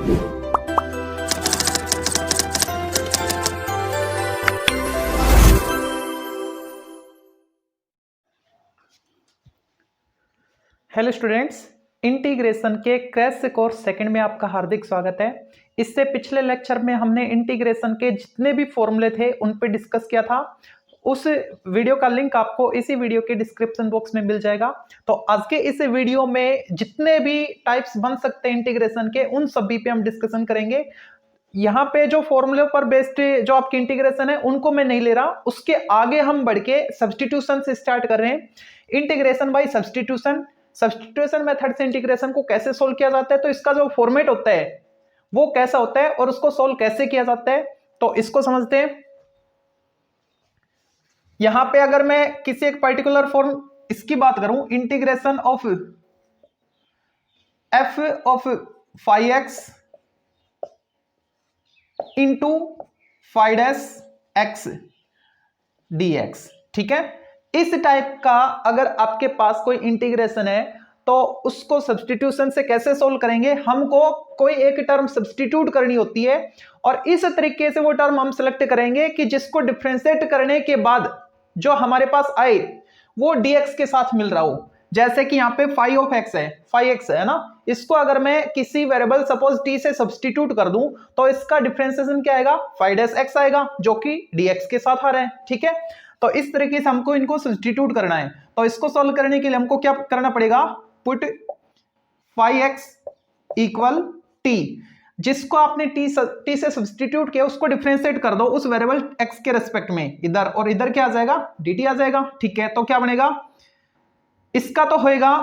Hello students, integration के crash course second में आपका हार्दिक स्वागत है। इससे पिछले लेक्चर में हमने इंटीग्रेशन के जितने भी फॉर्मूले थे उन पे डिस्कस किया था। उस वीडियो का लिंक आपको इसी वीडियो के डिस्क्रिप्शन बॉक्स में मिल जाएगा। तो आज के इस वीडियो में जितने भी टाइप्स बन सकते हैं इंटीग्रेशन के, उन सभी पे हम डिस्कशन करेंगे। यहाँ पे जो फॉर्मूले पर बेस्ड जो आपकी इंटीग्रेशन है उनको मैं नहीं ले रहा, उसके आगे हम बढ़ के सब्स्टिट्यूशन से स्टार्ट कर रहे हैं। इंटीग्रेशन बाय सब्स्टिट्यूशन मेथड से इंटीग्रेशन को कैसे सोल्व किया जाता है, तो इसका जो फॉर्मेट होता है वो कैसा होता है और उसको सोल्व कैसे किया जाता है, तो इसको समझते हैं। यहां पे अगर मैं किसी एक पर्टिकुलर फॉर्म इसकी बात करूं, integration of F of 5x into 5x dx, ठीक है। इस टाइप का अगर आपके पास कोई इंटीग्रेशन है तो उसको सब्स्टिट्यूशन से कैसे सोल्व करेंगे, हमको कोई एक टर्म सब्स्टिट्यूट करनी होती है और इस तरीके से वो टर्म हम सेलेक्ट करेंगे कि जिसको डिफरेंशिएट करने के बाद जो हमारे पास आए वो dx के साथ मिल रहा हो। जैसे कि यहाँ पे 5x है, 5x है ना, इसको अगर मैं किसी वेरिएबल सपोज t से सब्स्टिट्यूट कर दूं तो इसका डिफरेंशिएशन क्या आएगा, 5x आएगा, जो कि dx के साथ आ रहा है, ठीक है। तो इस तरीके से हमको इनको सब्स्टिट्यूट करना है। तो इसको सॉल्व करने के लिए हमको क्या करना पड़ेगा, पुट 5x इक्वल t, जिसको आपने t से सब्स्टिट्यूट किया उसको डिफरेंशिएट कर दो उस वेरिएबल x के रेस्पेक्ट में, इधर और इधर क्या आ जाएगा, dt आ जाएगा, ठीक है। तो क्या बनेगा, इसका तो होएगा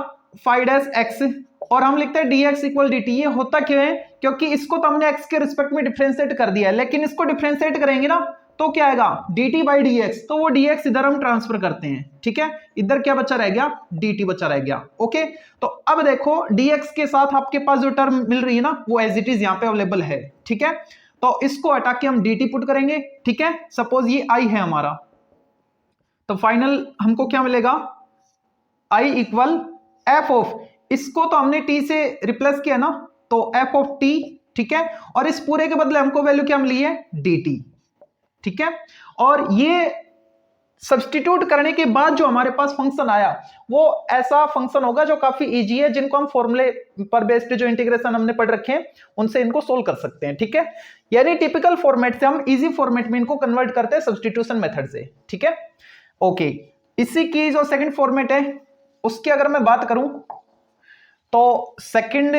5x और हम लिखते हैं dx इक्वल dt। ये होता क्यों है, क्योंकि इसको तो हमने x के रिस्पेक्ट में डिफरेंशिएट कर दिया है, लेकिन इसको डिफरेंशिएट करेंगे ना तो क्या आएगा, dt बाई dx, तो वो dx इधर हम ट्रांसफर करते हैं, ठीक है। इधर क्या बचा रह गया, dt बचा रह गया, ओके। तो अब देखो dx के साथ आपके पास जो टर्म मिल रही है ना वो एज इट इज यहाँ पे अवेलेबल है, ठीक है। तो इसको हटा के हम dt पुट करेंगे, ठीक है। सपोज ये i है हमारा, तो फाइनल हमको क्या मिलेगा, i इक्वल f ऑफ, इसको तो हमने t से रिप्लेस किया ना, तो f ऑफ t, ठीक है। और इस पूरे के बदले हमको वैल्यू क्या मिली है, dt, ठीक है। और ये सब्स्टिट्यूट करने के बाद जो हमारे पास फंक्शन आया वो ऐसा फंक्शन होगा जो काफी इजी है, जिनको हम फॉर्मूले पर बेस्ड जो इंटीग्रेशन हमने पढ़ रखे हैं उनसे इनको सोल्व कर सकते हैं, ठीक है। यानी टिपिकल फॉर्मेट से हम इजी फॉर्मेट में इनको कन्वर्ट करते हैं सब्स्टिट्यूशन मेथड से, ठीक है, ओके। इसी की जो सेकंड फॉर्मेट है उसकी अगर मैं बात करूं तो सेकंड,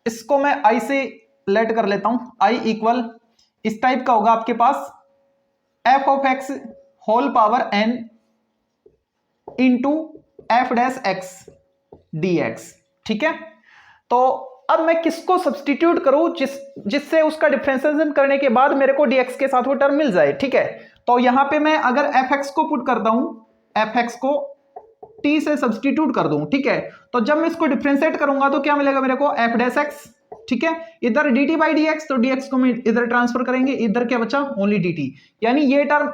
इसको मैं i से लेट कर लेता हूं। i इक्वल इस टाइप का होगा आपके पास f of x whole power n into f dash x dx, ठीक है। तो अब मैं किसको सब्स्टिट्यूट करूं जिससे उसका डिफरेंशिएशन करने के बाद मेरे को dx के साथ वो टर्म मिल जाए, ठीक है। तो यहां पे मैं अगर fx को पुट करता हूं, fx को t से सब्स्टिट्यूट कर दूं, ठीक है। तो जब मैं इसको डिफरेंशिएट करूंगा तो क्या मिलेगा मेरे को, f डैश x, ठीक है। इधर dt बाई dx, तो dx को मैं इधर ट्रांसफर करेंगे, इधर क्या बचा, ओनली dt, यानी ये टर्म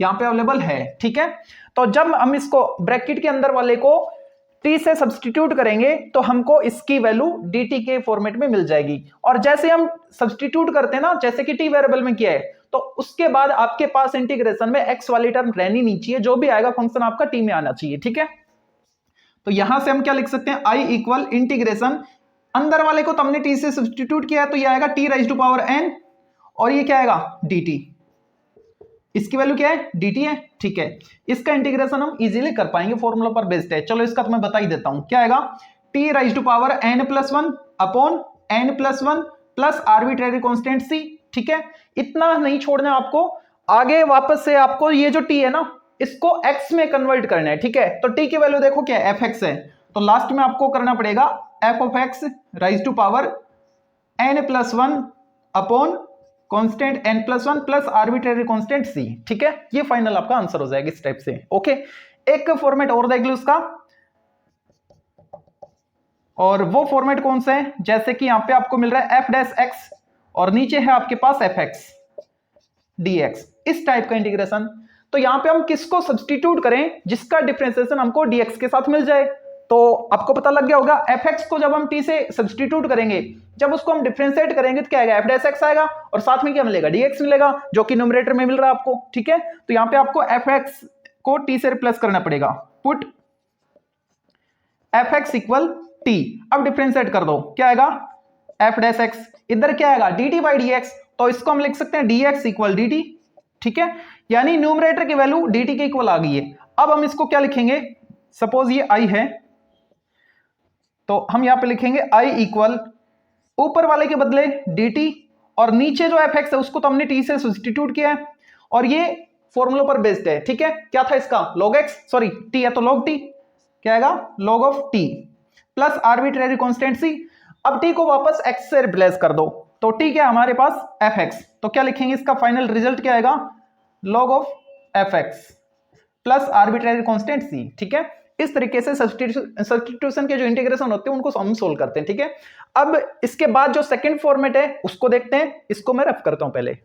यहां पे अवेलेबल है, ठीक है। तो जब हम इसको ब्रैकेट के अंदर वाले को t से सब्स्टिट्यूट करेंगे तो हमको इसकी वैल्यू dt के फॉर्मेट में मिल जाएगी। और जैसे हम सब्स्टिट्यूट करते हैं ना, जैसे कि t वेरिएबल में किया है, तो उसके बाद आपके पास इंटीग्रेशन में x वाली टर्म रहनी नहीं चाहिए, जो भी आएगा फंक्शन आपका t में आना चाहिए, ठीक है। तो यहां से हम क्या लिख सकते हैं, i इक्वल इंटीग्रेशन, अंदर वाले को तो हमने t से सब्स्टिट्यूट किया है तो ये आएगा t raise to power n, और ये क्या आएगा, dt, इसकी वैल्यू क्या है, dt है, ठीक है। इसका इंटीग्रेशन हम इजीली कर पाएंगे, फॉर्मूला पर बेस्ड है। चलो इसका तो मैं बता ही देता हूं, क्या आएगा, t raise to power n plus 1 upon n plus 1 plus arbitrary constant c, ठीक है। इतना नहीं छोड़ना आपको, आगे वापस से आपको ये जो t है ना इसको x में कन्वर्ट करना है, ठीक है। तो t की वैल्यू देखो क्या है, fx है, तो लास्ट में आपको करना पड़ेगा f of x raise to power n plus 1 upon constant n plus 1 plus arbitrary constant c, ठीक है। ये फाइनल आपका आंसर हो जाएगा इस टाइप से, ओके। एक फॉर्मेट और देख लो उसका, और वो फॉर्मेट कौन सा है, जैसे कि यहां पे आपको मिल रहा है f डैश x और नीचे है आपके पास fx dx, इस टाइप का इंटीग्रेशन। तो यहां पे हम किसको सब्स्टिट्यूट करें जिसका डिफरेंशिएशन हमको dx के साथ मिल जाए, तो आपको पता लग गया होगा एफ एक्स को जब हम टी से सब्सटीट्यूट करेंगे, जब उसको हम डिफरेंशिएट करेंगे तो क्या आएगा, एफ डैश एक्स आएगा और साथ में क्या मिलेगा, डी एक्स मिलेगा, जो कि न्यूमरेटर में मिल रहा है आपको। ठीक है, तो यहां पे आपको एफ एक्स को टी से रिप्लेस करना पड़ेगा। Put F x equal T, अब डिफरेंशिएट कर दो, क्या आएगा, एफ डैश एक्स, इधर क्या आएगा, D T by D x, तो इसको हम लिख सकते हैं D x equal D T. ठीक है, यानी न्यूमरेटर की वैल्यू डी टी के इक्वल आ गई है। अब हम इसको क्या लिखेंगे, सपोज ये आई है, तो हम यहां पे लिखेंगे आई इक्वल ऊपर वाले के बदले dt और नीचे जो एफ एक्स है उसको तो हमने t से सब्स्टिट्यूट किया है और ये फॉर्मूला पर बेस्ड है। ठीक है, क्या था इसका, log x, सॉरी t है तो log t, क्या आएगा, log of t plus arbitrary constant c। अब t को वापस x से रिप्लेस कर दो, तो t क्या है हमारे पास, fx, तो क्या लिखेंगे, इसका फाइनल रिजल्ट क्या आएगा, log of fx plus arbitrary constant c। ठीक है, इस तरीके से सब्स्टिट्यूशन के जो इंटीग्रेशन होते हैं उनको हम सोल्व करते हैं। ठीक है, अब इसके बाद जो सेकंड फॉर्मेट है उसको देखते हैं, इसको मैं रफ करता हूं पहले।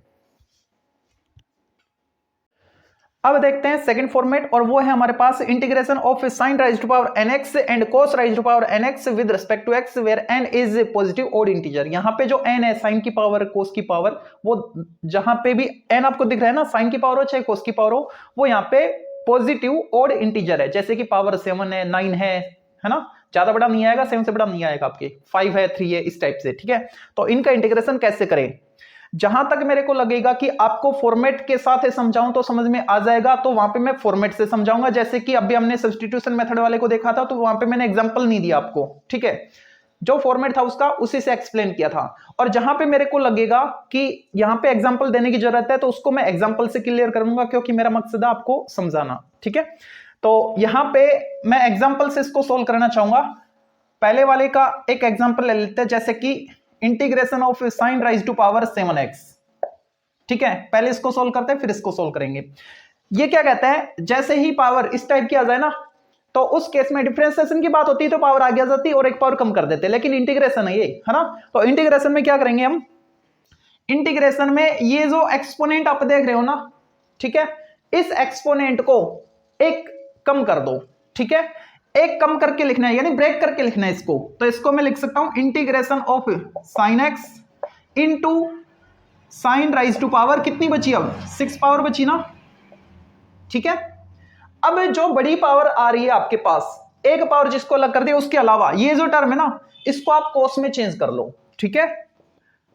अब देखते हैं सेकंड फॉर्मेट, और वो है हमारे पास integration of sine raise to power nx and cos raise to power nx with respect to x where n is positive odd integer. यहां पे जो n है, साइन की पावर, cos की पावर, वो जहां पे भी n आपको दिख रहा है ना, साइन की पावर हो चाहे cos की पावर हो, वो यहां पे पॉजिटिव ऑड इंटीजर है, जैसे कि पावर 7 है, 9 है ना, ज्यादा बड़ा नहीं आएगा, 7 से बड़ा नहीं आएगा आपके, 5 है, 3 है, इस टाइप से। ठीक है, तो इनका इंटीग्रेशन कैसे करें, जहां तक मेरे को लगेगा कि आपको फॉर्मेट के साथ समझाऊं तो समझ में आ जाएगा, तो वहां पे मैं फॉर्मेट से समझाऊंगा। जैसे कि अभी हमने सब्स्टिट्यूशन मेथड वाले को देखा था, तो वहां पे मैंने एग्जांपल नहीं दिया आपको। ठीक है, जो फॉर्मेट था उसका उसी से एक्सप्लेन किया था, और जहां पे मेरे को लगेगा कि यहां पे एग्जांपल देने की जरूरत है तो उसको मैं एग्जांपल से क्लियर करूंगा, क्योंकि मेरा मकसद है आपको समझाना। ठीक है, तो यहां पे मैं एग्जांपल से इसको सोल्व करना चाहूंगा। पहले वाले का एक एग्जांपल ले लेते हैं, जैसे कि integration of sine raise to power 7x। ठीक है, पहले इसको सोल्व करते हैं फिर इसको सोल्व करेंगे। ये क्या कहता है, जैसे ही पावर इस टाइप की आ जाए ना, तो उस केस में डिफरेंशिएशन की बात होती है तो पावर आगे आ जाती है और एक पावर कम कर देते हैं, लेकिन इंटीग्रेशन है ये, है ना। तो इंटीग्रेशन में क्या करेंगे हम, इंटीग्रेशन में ये जो एक्सपोनेंट आप देख रहे हो ना, ठीक है, इस एक्सपोनेंट को एक कम कर दो। ठीक है, एक कम करके लिखना है, यानी ब्रेक करके लिखना है इसको, तो इसको मैं लिख सकता हूं integration of sine x into sine raise to power, कितनी बची अब, 6 पावर बची ना। ठीक है, अब जो बड़ी पावर आ रही है आपके पास, एक पावर जिसको अलग कर दिया, उसके अलावा ये जो टर्म है ना, इसको आप कोस में चेंज कर लो। ठीक है,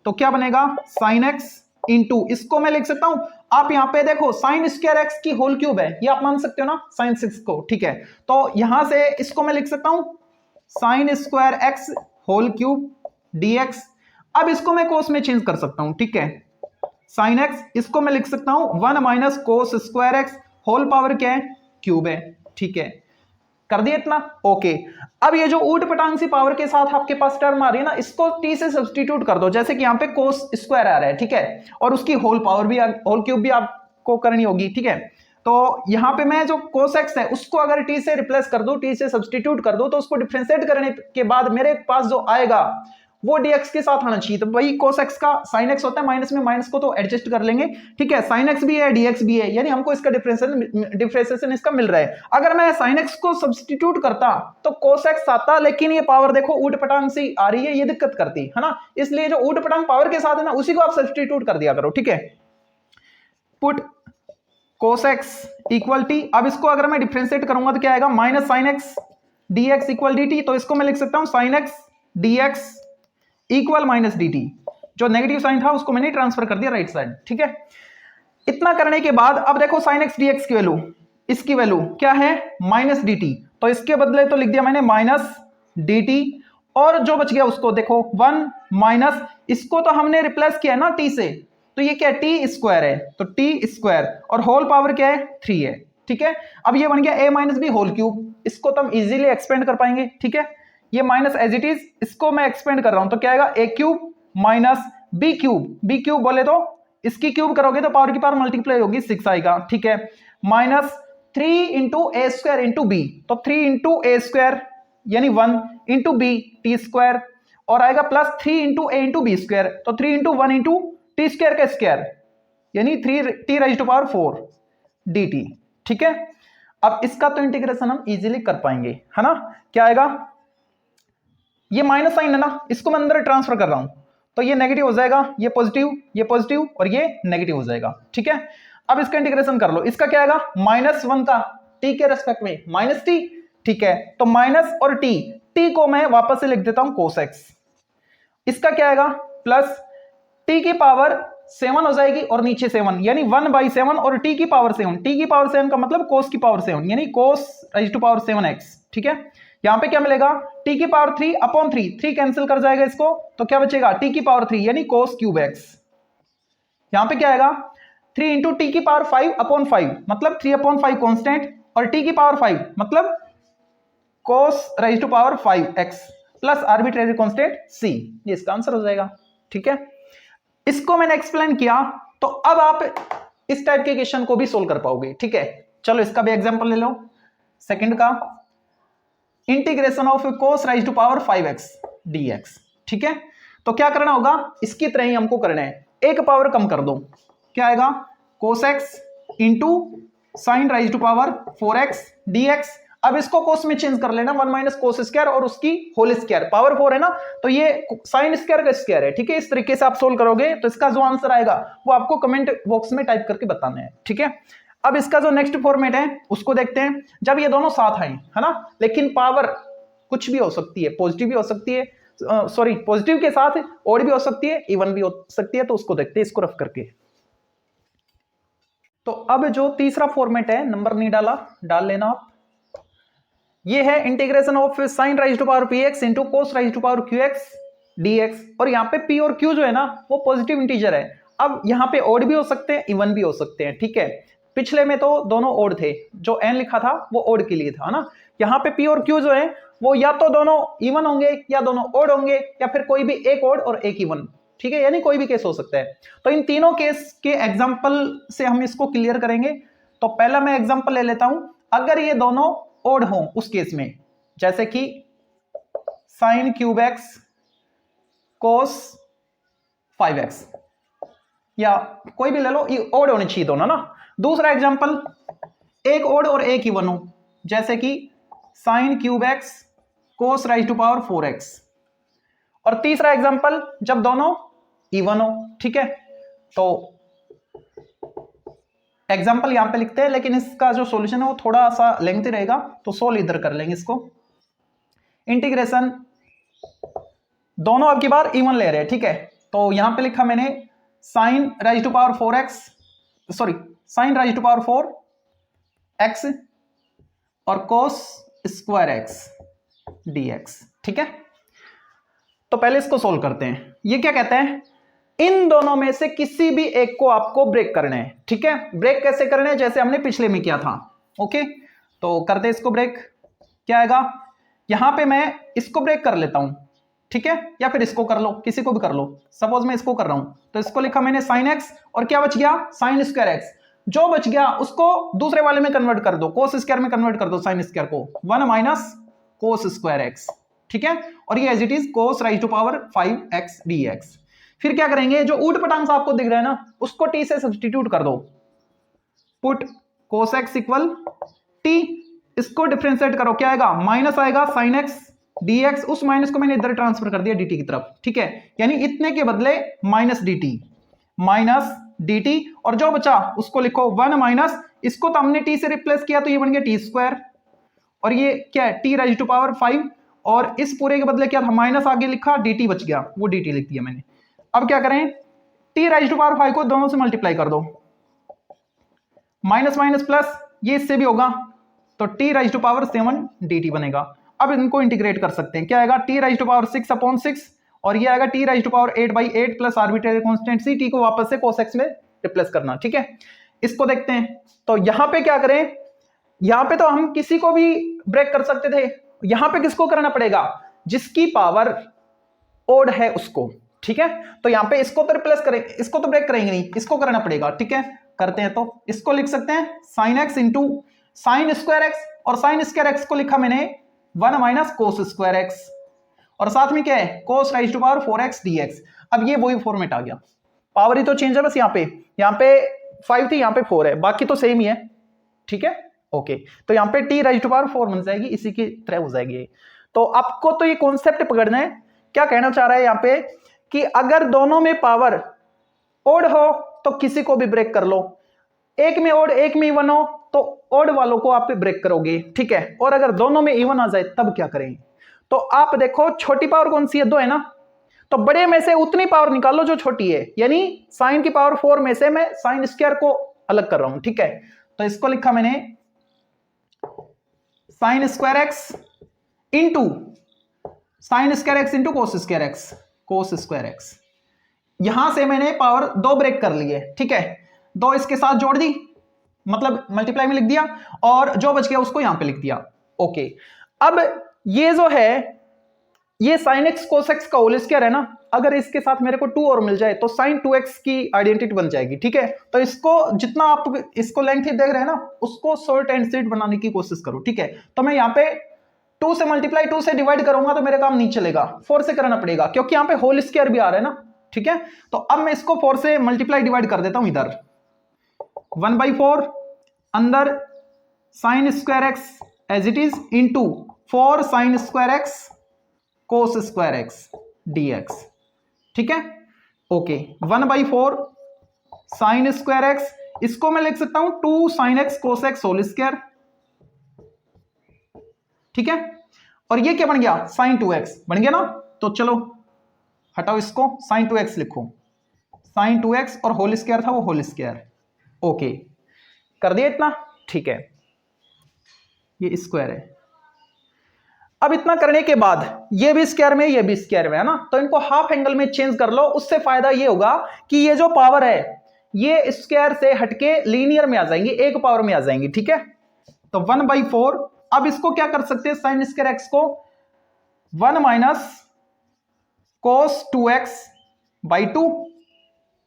तो क्या बनेगा, साइन एक्स इंटू, इसको मैं लिख सकता हूं, आप यहां पे देखो साइन स्क्वायर एक्स की होल क्यूब है, ये आप मान सकते हो ना, साइन 6 को। ठीक है, तो यहां से इसको मैं लिख सकता हूं sine square x whole cube dx। अब इसको मैं कोस में चेंज कर सकता हूं। ठीक है, साइन एक्स, इसको मैं लिख सकता हूं 1 minus cos square x whole power क्या है, क्यूब है। ठीक है, कर दिया इतना, ओके। अब ये जो ऊट पटांग सी पावर के साथ आपके पास टर्म आ रही है ना, इसको t से सब्स्टिट्यूट कर दो, जैसे कि यहाँ पे कोस स्क्वायर आ रहा है। ठीक है, और उसकी होल पावर भी, होल क्यूब भी आपको करनी होगी। ठीक है, तो यहाँ पे मैं जो कोस एक्स है उसको अगर t से रिप्लेस कर दो, t से सब्स्टिट्यूट कर दो, तो उसको डिफरेंशिएट करने के बाद मेरे पास जो आएगा वो dx के साथ आना चाहिए। तो वही cos x का sin x होता है, माइनस में माइनस को तो एडजस्ट कर लेंगे। ठीक है, sin x भी है dx भी है, यानी हमको इसका डिफरेंशिएशन इसका मिल रहा है। अगर मैं sin x को सब्स्टिट्यूट करता तो cos x आता, लेकिन ये पावर देखो ऊट पटांग सी आ रही है, ये दिक्कत करती है ना, इसलिए जो ऊट पटांग पावर के साथ है ना, उसी को आप सब्स्टिट्यूट कर दिया करो। ठीक है, put cos x equal t, अब इसको अगर मैं डिफरेंशिएट करूंगा तो क्या आएगा, minus sine x dx equal dt, तो इसको मैं लिख सकता हूं sine x dx equal minus dt, जो नेगेटिव साइन था उसको मैंने ट्रांसफर कर दिया राइट साइड। ठीक है, इतना करने के बाद अब देखो साइन x dx की वैल्यू, इसकी वैल्यू क्या है, माइनस dt, तो इसके बदले तो लिख दिया मैंने माइनस dt, और जो बच गया उसको देखो 1 माइनस, इसको तो हमने रिप्लेस किया है ना t से, तो ये क्या है, टी स्क्वायर है, तो टी स्क्वायर और होल पावर क्या है, 3 है। ठीक है, अब ये बन गया a minus B whole cube, इसको तो हम इजीली एक्सपेंड कर पाएंगे। ठीक है, ये माइनस एज इट इज, इसको मैं एक्सपेंड कर रहा हूं, तो क्या आएगा, a cube minus b cube, b cube बोले तो इसकी क्यूब करोगे तो पावर की पावर मल्टीप्लाई होगी, 6 आएगा। ठीक है, माइनस 3 इंटू ए स्क्वायर इंटू बी, तो 3 इंटू ए स्क्वायर यानी 1 इंटू बी टी स्क्वायर, और आएगा plus 3 into A into B square, तो 3 इंटू 1 इंटू टी स्क्वायर का स्क्वायर, यानी 3 T raise to power 4 dt। ठीक है, अब इसका तो इंटीग्रेशन हम इजीली कर पाएंगे, है ना। क्या आएगा, ये माइनस साइन है ना, इसको मैं अंदर ट्रांसफर कर रहा हूं, तो ये नेगेटिव हो जाएगा, ये पॉजिटिव और ये नेगेटिव हो जाएगा, ठीक है। अब इसका इंटीग्रेशन कर लो, इसका क्या आएगा, -1 का t के रेस्पेक्ट में -t, ठीक है। तो माइनस और t को मैं वापस से लिख देता हूं cos x, इसका क्या आएगा प्लस t की पावर 7 हो जाएगी और नीचे 7 यानी 1/7 और t की पावर 7 का मतलब cos की पावर 7 यानी cos raised to power 7x, ठीक है। यहां पे क्या मिलेगा, t की पावर 3/3 कैंसिल कर जाएगा इसको, तो क्या बचेगा t की पावर 3 यानी cos क्यूब x। यहां पे क्या आएगा 3 इंटू टी की पावर 5/5 मतलब 3/5 कांस्टेंट और t की पावर 5 मतलब cos raised to power 5x plus arbitrary constant c, ये इसका आंसर हो जाएगा, ठीक है। इसको मैंने एक्सप्लेन किया, तो अब आप इस टाइप के क्वेश्चन को भी सोल्व कर पाओगे, ठीक है। चलो इसका भी एग्जांपल ले लो, सेकंड का integration of cos raise to power 5x dx, ठीक है। तो क्या करना होगा, इसकी तरह ही हमको करना है, एक पावर कम कर दो, क्या आएगा cos x into sine raise to power 4x dx। अब इसको cos में चेंज कर लेना, 1 - cos स्क्वायर और उसकी होल स्क्वायर, पावर 4 है ना, तो ये साइन स्क्वायर का स्क्वायर है, ठीक है। इस तरीके से आप सोल्व करोगे तो इसका जो आंसर आएगा वो आपको कमेंट बॉक्स में टाइप करके बताना है, ठीक है। अब इसका जो नेक्स्ट फॉर्मेट है उसको देखते हैं, जब ये दोनों साथ आए, है ना, लेकिन पावर कुछ भी हो सकती है, पॉजिटिव भी हो सकती है, सॉरी पॉजिटिव के साथ और भी हो सकती है, इवन भी हो सकती है, तो उसको देखते हैं, इसको रफ करके। तो अब जो तीसरा फॉर्मेट है, नंबर नहीं डाला, डाल लेना आप, ये है integration of sine raise to power P x into cos raise to power Q x DX. और यहाँ पे पी और क्यू जो है ना वो पॉजिटिव इंटीजर है। अब यहाँ पे ओड भी हो सकते हैं, इवन भी हो सकते हैं, ठीक है। पिछले में तो दोनों ओड थे, जो एन लिखा था वो ओड के लिए था ना। यहाँ पे पी और क्यू जो है वो या तो दोनों इवन होंगे या दोनों ओड होंगे या फिर कोई भी एक ओड और एक इवन, ठीक है, यानी कोई भी केस हो सकता है। तो इन तीनों केस के एग्जाम्पल से हम इसको क्लियर करेंगे। तो पहला मैं एग्जाम्पल ले लेता हूं, अगर ये दोनों ओड हो उस केस में, जैसे कि साइन क्यूब एक्स कोस 5x, या कोई भी ले लो, ये ओड होने चाहिए दोनों ना। दूसरा एग्जांपल, एक ओड और एक इवन हो, जैसे कि sine cube x cos raise to power 4x। और तीसरा एग्जांपल, जब दोनों इवन हो, ठीक है। तो एग्जाम्पल यहां पे लिखते हैं, लेकिन इसका जो सॉल्यूशन है वो थोड़ा सा लेंथी रहेगा, तो सोल्व इधर कर लेंगे इसको। इंटीग्रेशन दोनों अब की बार इवन ले रहे हैं, ठीक है। तो यहां पे लिखा मैंने sine raise to power 4x, sorry sine raise to power 4x और कोस स्क्वायर एक्स dx, ठीक है। तो पहले इसको सोल्व करते हैं। ये क्या कहते हैं, इन दोनों में से किसी भी एक को आपको ब्रेक करना है, ठीक है। ब्रेक कैसे करना है, जैसे हमने पिछले में किया था, ओके। तो करते हैं इसको ब्रेक। क्या आएगा, यहां पे मैं इसको ब्रेक कर लेता हूं, ठीक है, या फिर इसको कर लो, किसी को भी कर लो। सपोज मैं इसको कर रहा हूं, तो इसको लिखा मैंने साइन एक्स और क्या बच गया, साइन स्क्वायर एक्स। जो बच गया उसको दूसरे वाले में कन्वर्ट कर दो, कोस स्क्वायर में कन्वर्ट कर दो साइन स्क्वायर को, 1 - कोस स्क्वायर एक्स, ठीक है। और ये as it is cos raise to power 5x dx। फिर क्या करेंगे, जो ऊट पटांग आपको दिख रहा है ना, उसको t से सब्स्टिट्यूट कर दो, put cos x equal t, इसको डिफरेंशिएट करो, क्या आएगा, माइनस आएगा sin x dx। उस माइनस को मैंने इधर ट्रांसफर कर दिया dt की तरफ, ठीक है, यानी इतने के बदले माइनस dt, और जो बचा उसको लिखो 1 - इसको तो हमने t से रिप्लेस किया तो ये बन गया t स्क्वायर, और ये क्या है t राइज टू पावर 5, और इस पूरे के बदले क्या था, माइनस आगे लिखा, dt बच गया, वो dt लिख दिया मैंने। अब क्या करें, t राइज टू पावर 5 को दोनों से मल्टीप्लाई कर दो, माइनस माइनस प्लस, ये इससे भी होगा, तो t raise to power 7 dt बनेगा। अब इनको इंटीग्रेट कर सकते हैं, क्या आएगा, t राइज टू पावर 6/6, और ये आएगा t raise to power 8/8 plus arbitrary constant c, t को वापस से cos x में रिप्लेस करना, ठीक है। इसको देखते हैं, तो यहां पे क्या करें, यहां पे तो हम किसी को भी ब्रेक कर सकते थे, यहां पे किसको करना पड़ेगा, जिसकी पावर ओड है उसको, ठीक है। तो यहां पे इसको तो रिप्लेस करें, इसको तो ब्रेक करेंगे नहीं, इसको करना पड़ेगा, ठीक है। करते हैं, तो इसको लिख सकते हैं sign x into sign square x, और साइन स्क्वायर एक्स को लिखा मैंने 1 - कोस स्क्वायर एक्स, और साथ में क्या है, cos raise to power 4x dx। अब ये वही फॉर्मेट आ गया, पावर ही तो चेंज है बस, यहाँ पे 5 थी, यहाँ पे 4 है, बाकी तो सेम ही है, ठीक है। ओके, तो यहाँ पे t राइज टू पावर 4 बन जाएगी, इसी की तरह हो जाएगी। तो आपको तो ये कॉन्सेप्ट पकड़ना है, क्या कहना चाह रहा है यहाँ पे कि अगर दोनों में पावर ओड हो तो किसी को भी ब्रेक कर लो, एक में ओड एक में इवन हो तो ओड वालों को आप ब्रेक करोगे, ठीक है। और अगर दोनों में इवन आ जाए तब क्या करें? तो आप देखो छोटी पावर कौन सी है, 2 है ना, तो बड़े में से उतनी पावर निकालो जो छोटी है, यानी साइन की पावर 4 में से मैं साइन स्क्वायर को अलग कर रहा हूं, ठीक है। तो इसको लिखा मैंने sign square x into sign square x into कोस square x, cos square x. यहां से मैंने पावर 2 ब्रेक कर ली है, ठीक है, 2 इसके साथ जोड़ दी, मतलब मल्टीप्लाई में लिख दिया, और जो बच गया उसको यहां पे लिख दिया। ओके, अब ये जो है ये साइन एक्स कोस एक्स का होल स्क्वायर है ना, अगर इसके साथ मेरे को 2 और मिल जाए तो साइन 2x की आइडेंटिटी बन जाएगी, ठीक है। तो इसको जितना आप इसको लेंथ देख रहे हैं ना, उसको शॉर्ट एंड स्वीट बनाने की कोशिश करो, ठीक है। तो मैं यहाँ पे 2 से मल्टीप्लाई 2 से डिवाइड करूंगा तो मेरे काम नहीं चलेगा, 4 से करना पड़ेगा, क्योंकि यहाँ पे होल स्क्वायर भी आ रहा है ना, ठीक है। तो अब मैं इसको 4 से मल्टीप्लाई डिवाइड कर देता हूं, इधर 1/4 अंदर sine square x as it is into 4 sine square x cos square x dx, ठीक है। ओके, 1/4 साइन स्क्वायर एक्स, इसको मैं लिख सकता हूं 2 sine x cos x whole square, ठीक है। और ये क्या बन गया, साइन 2x बन गया ना। तो चलो हटाओ इसको, साइन 2x लिखो, साइन 2x और होल स्क्वायर था वो होल स्क्वायर। ओके, कर दिया इतना, ठीक है, ये स्क्वायर है। अब इतना करने के बाद ये भी स्क्वायर में ये भी स्क्वायर में है ना, तो इनको हाफ एंगल में चेंज कर लो, उससे फायदा ये होगा कि ये जो पावर है ये स्क्वायर से हटके लीनियर में आ जाएंगी, एक पावर में आ जाएंगी, ठीक है। तो 1/4, अब इसको क्या कर सकते हैं, साइन स्क्वायर एक्स को 1 माइनस कोस 2x/2,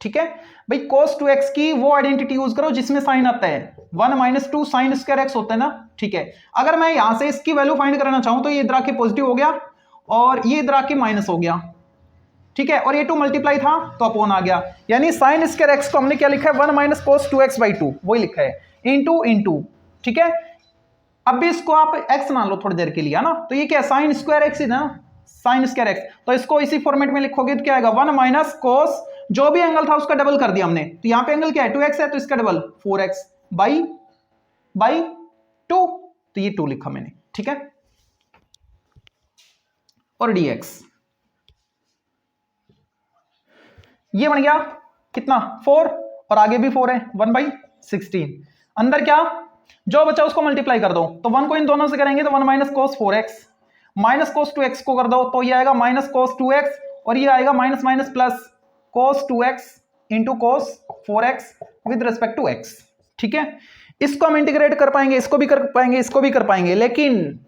ठीक है भाई। कोस 2x की वो आइडेंटिटी यूज करो जिसमें साइन आता है, 1 माइनस 2 साइन स्क्वायर एक्स होता है ना, ठीक है। अगर मैं यहां से इसकी वैल्यू फाइंड करना चाहूं तो ये इधर आके पॉजिटिव हो गया और ये इधर आके माइनस हो गया, ठीक है। और ये 2 मल्टीप्लाई था तो अपॉन आ गया, यानी साइन स्क्वायर एक्स को हमने क्या लिखा है, 1 माइनस कोस 2x/2 वही लिखा है, इंटू, ठीक है। अब भी इसको आप x मान लो थोड़ी देर के लिए, है ना, तो ये क्या है, साइन स्क्वायर एक्स है ना, साइन स्क्वायर एक्स। तो इसको इसी फॉर्मेट में लिखोगे तो क्या आएगा, 1 माइनस कोस, जो भी एंगल था उसका डबल कर दिया हमने, तो यहां पे एंगल क्या है, 2x है, तो इसका डबल 4x बाई 2, तो ये 2 लिखा मैंने, ठीक है। और dx ये बन गया कितना, 4, और आगे भी 4 है, 1/16। अंदर क्या जो बचा उसको मल्टीप्लाई कर दो, तो 1 को इन दोनों से करेंगे तो 1 माइनस कोस 4x, माइनस कोस 2x को कर दो तो ये आएगा माइनस कोस 2x, और ये आएगा minus minus plus cos 2x into cos 4x with respect to x, ठीक है। इसको हम इंटीग्रेट कर पाएंगे, इसको भी कर पाएंगे, इसको भी कर पाएंगे, लेकिन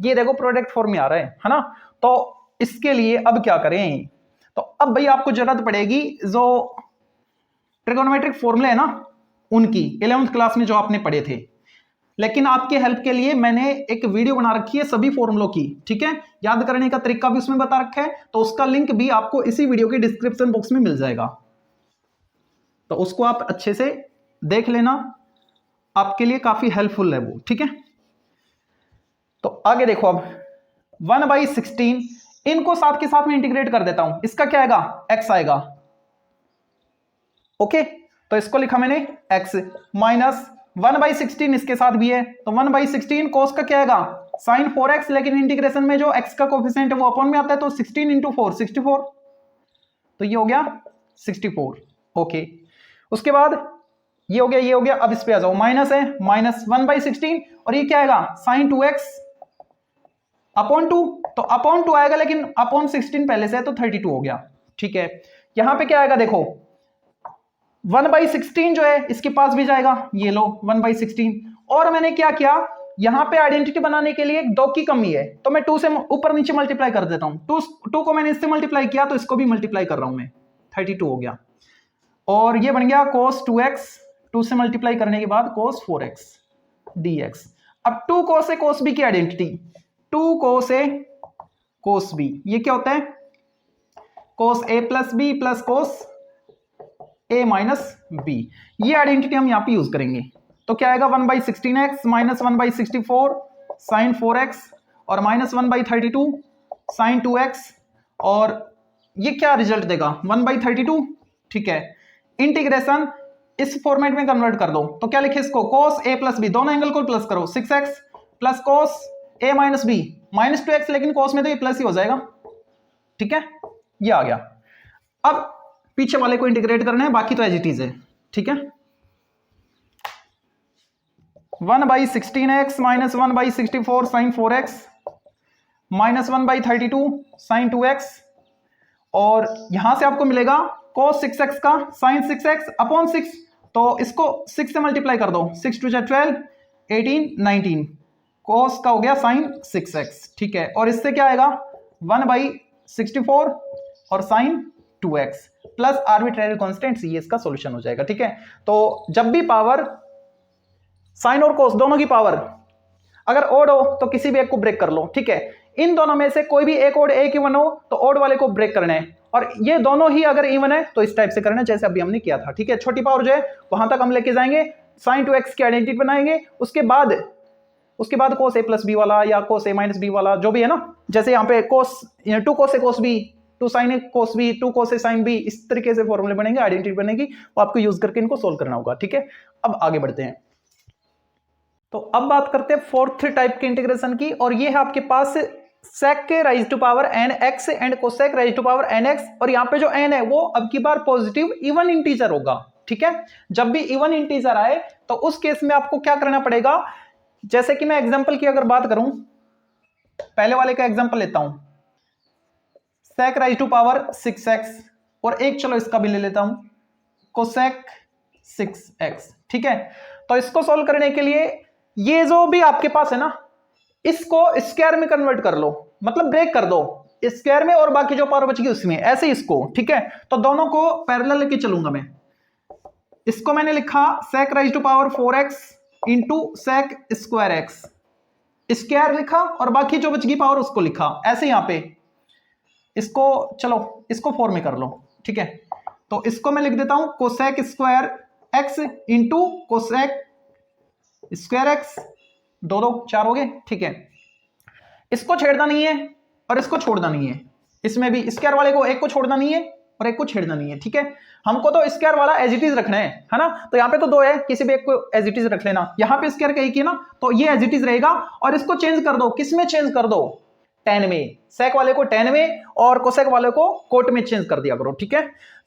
ये देखो प्रोडक्ट फॉर्म में आ रहा है ना, तो इसके लिए अब क्या करें, तो अब भाई आपको जरूरत पड़ेगी जो ट्रिगोनोमेट्रिक फॉर्मूले है ना उनकी, 11th क्लास में जो आपने पढ़े थे। लेकिन आपके हेल्प के लिए मैंने एक वीडियो बना रखी है सभी फॉर्मूलों की, ठीक है, याद करने का तरीका भी उसमें बता रखा है, तो उसका लिंक भी आपको इसी वीडियो के डिस्क्रिप्शन बॉक्स में मिल जाएगा, तो उसको आप अच्छे से देख लेना, आपके लिए काफी हेल्पफुल है वो, ठीक है। तो आगे देखो, अब 1/16 इनको साथ के साथ में इंटीग्रेट कर देता हूं, इसका क्या आएगा, x आएगा, ओके। तो इसको लिखा मैंने x माइनस 1/16 इसके साथ भी है, तो 1/16 कोस का क्या आएगा, साइन 4x, लेकिन इंटीग्रेशन में जो x का कोफिशिएंट है वो अपॉन में आता है, तो 16 इंटू 4 64, तो ये हो गया 64, ओके। उसके बाद ये हो गया, ये हो गया, अब इस पे आ जाओ, माइनस है, माइनस 1/16, और ये क्या आएगा, साइन 2x अपॉन 2, तो अपॉन 2 आएगा, लेकिन अपॉन 16 पहले से है तो 32 हो गया, ठीक है। यहां पे क्या आएगा देखो, 1/16 जो है इसके पास भी जाएगा, ये लो 1/16, और मैंने क्या किया, यहां पे आइडेंटिटी बनाने के लिए 2 की कमी है, तो मैं 2 से ऊपर नीचे मल्टीप्लाई कर देता हूं, 2 को मैंने इससे मल्टीप्लाई किया तो इसको भी मल्टीप्लाई कर रहा हूं मैं, 32 हो गया, और ये बन गया cos 2x, 2 से मल्टीप्लाई करने के बाद cos 4x dx। अब 2 cos a cos b की identity, 2 cos a cos b, ये क्या होता है, cos a plus b plus cos a minus b, ये आइडेंटिटी हम यहां पे यूज करेंगे। तो क्या आएगा 1/16x माइनस 1/64 साइन 4x और माइनस 1/32 साइन 2x और ये क्या रिजल्ट देगा 1/32। ठीक है, इंटीग्रेशन इस फॉर्मेट में कन्वर्ट कर दो तो क्या लिखे इसको cos a प्लस बी, दोनों एंगल को प्लस करो 6x plus cos a minus B minus 2x, लेकिन cos में तो ये प्लस ही हो जाएगा। ठीक है, ये आ गया। अब पीछे वाले को इंटीग्रेट करना है, बाकी तो एज इट इज है। ठीक है, 1/16x minus 1/64 sign 4x minus 1/32 sign 2x और यहां से आपको मिलेगा cos 6x का साइन 6x अपॉन 6, तो इसको 6 से मल्टीप्लाई कर दो, 6 2 12 18 19 cos का हो गया साइन 6x। ठीक है, और इससे क्या आएगा 1/64 और sign 2x plus arbitrary constant, ये इसका सॉल्यूशन हो जाएगा। ठीक है, तो जब भी पावर साइन और कोस दोनों की पावर अगर ओड हो तो किसी भी एक को ब्रेक कर लो। ठीक है, इन दोनों में से कोई भी एक ओड एक इवन हो तो ओड वाले को ब्रेक करना है, और ये दोनों ही अगर इवन है तो इस टाइप से करना है जैसे अभी हमने किया था। ठीक है, छोटी पावर जो है वहां तक हम लेके जाएंगे, साइन 2x की आइडेंटिटी बनाएंगे, उसके बाद cos a प्लस बी वाला या cos a माइनस बी वाला जो भी है ना, जैसे यहाँ पे cos 2 cos a cos b 2 sin a cos b 2 cos a sin b, इस तरीके से फॉर्मूले बनेंगे, आइडेंटिटी बनेगी, वो आपको यूज करके इनको सोल्व करना होगा। ठीक है, अब आगे बढ़ते हैं। तो अब बात करते हैं फोर्थ टाइप के इंटीग्रेशन की, और ये है आपके पास sec raise to power n x and cosec raise to power n x, और यहाँ पे जो n है वो अब की बार पॉजिटिव इवन इंटीजर होगा। ठीक है, जब भी इवन इंटीजर आए तो उस केस में आपको क्या करना पड़ेगा, जैसे कि मैं एग्जांपल की अगर बात करूं, पहले वाले का एग्जांपल लेता हूं, sec raise to power 6x और एक चलो इसका भी ले लेता हूं cosec 6x। ठीक है, तो इसको सोल्व करने के लिए ये जो भी आपके पास है ना, इसको स्क्वायर में कन्वर्ट कर लो, मतलब ब्रेक कर दो स्क्वायर में और बाकी जो पावर बचेगी उसमें, ऐसे इसको। ठीक है, तो दोनों को पैरेलल लेके चलूंगा मैं। इसको मैंने लिखा sec raise to power 4x into sec square x, square लिखा और बाकी जो बचगी पावर उसको लिखा, ऐसे यहां पे इसको चलो इसको 4 में कर लो। ठीक है, तो इसको मैं लिख देता हूं cosec square x into cosec square x, 2 2 4 हो गए। ठीक है, इसको छेड़ना नहीं है और इसको छोड़ना नहीं है, इसमें भी स्क्वायर वाले को एक को छोड़ना नहीं है और एक को छेड़ना नहीं है। ठीक है, हमको तो स्क्वायर वाला एज इट इज रखना है ना, तो यहाँ पे तो 2 है, किसी भी एक को एज इट इज रख लेना, यहाँ पे स्क्वायर का एक ही ना, तो ये एज इट इज रहेगा, और इसको चेंज कर दो, किस में चेंज कर दो, tan में, sec वाले को tan में और cosec वाले को cot में चेंज कर दिया करो। ठीक है,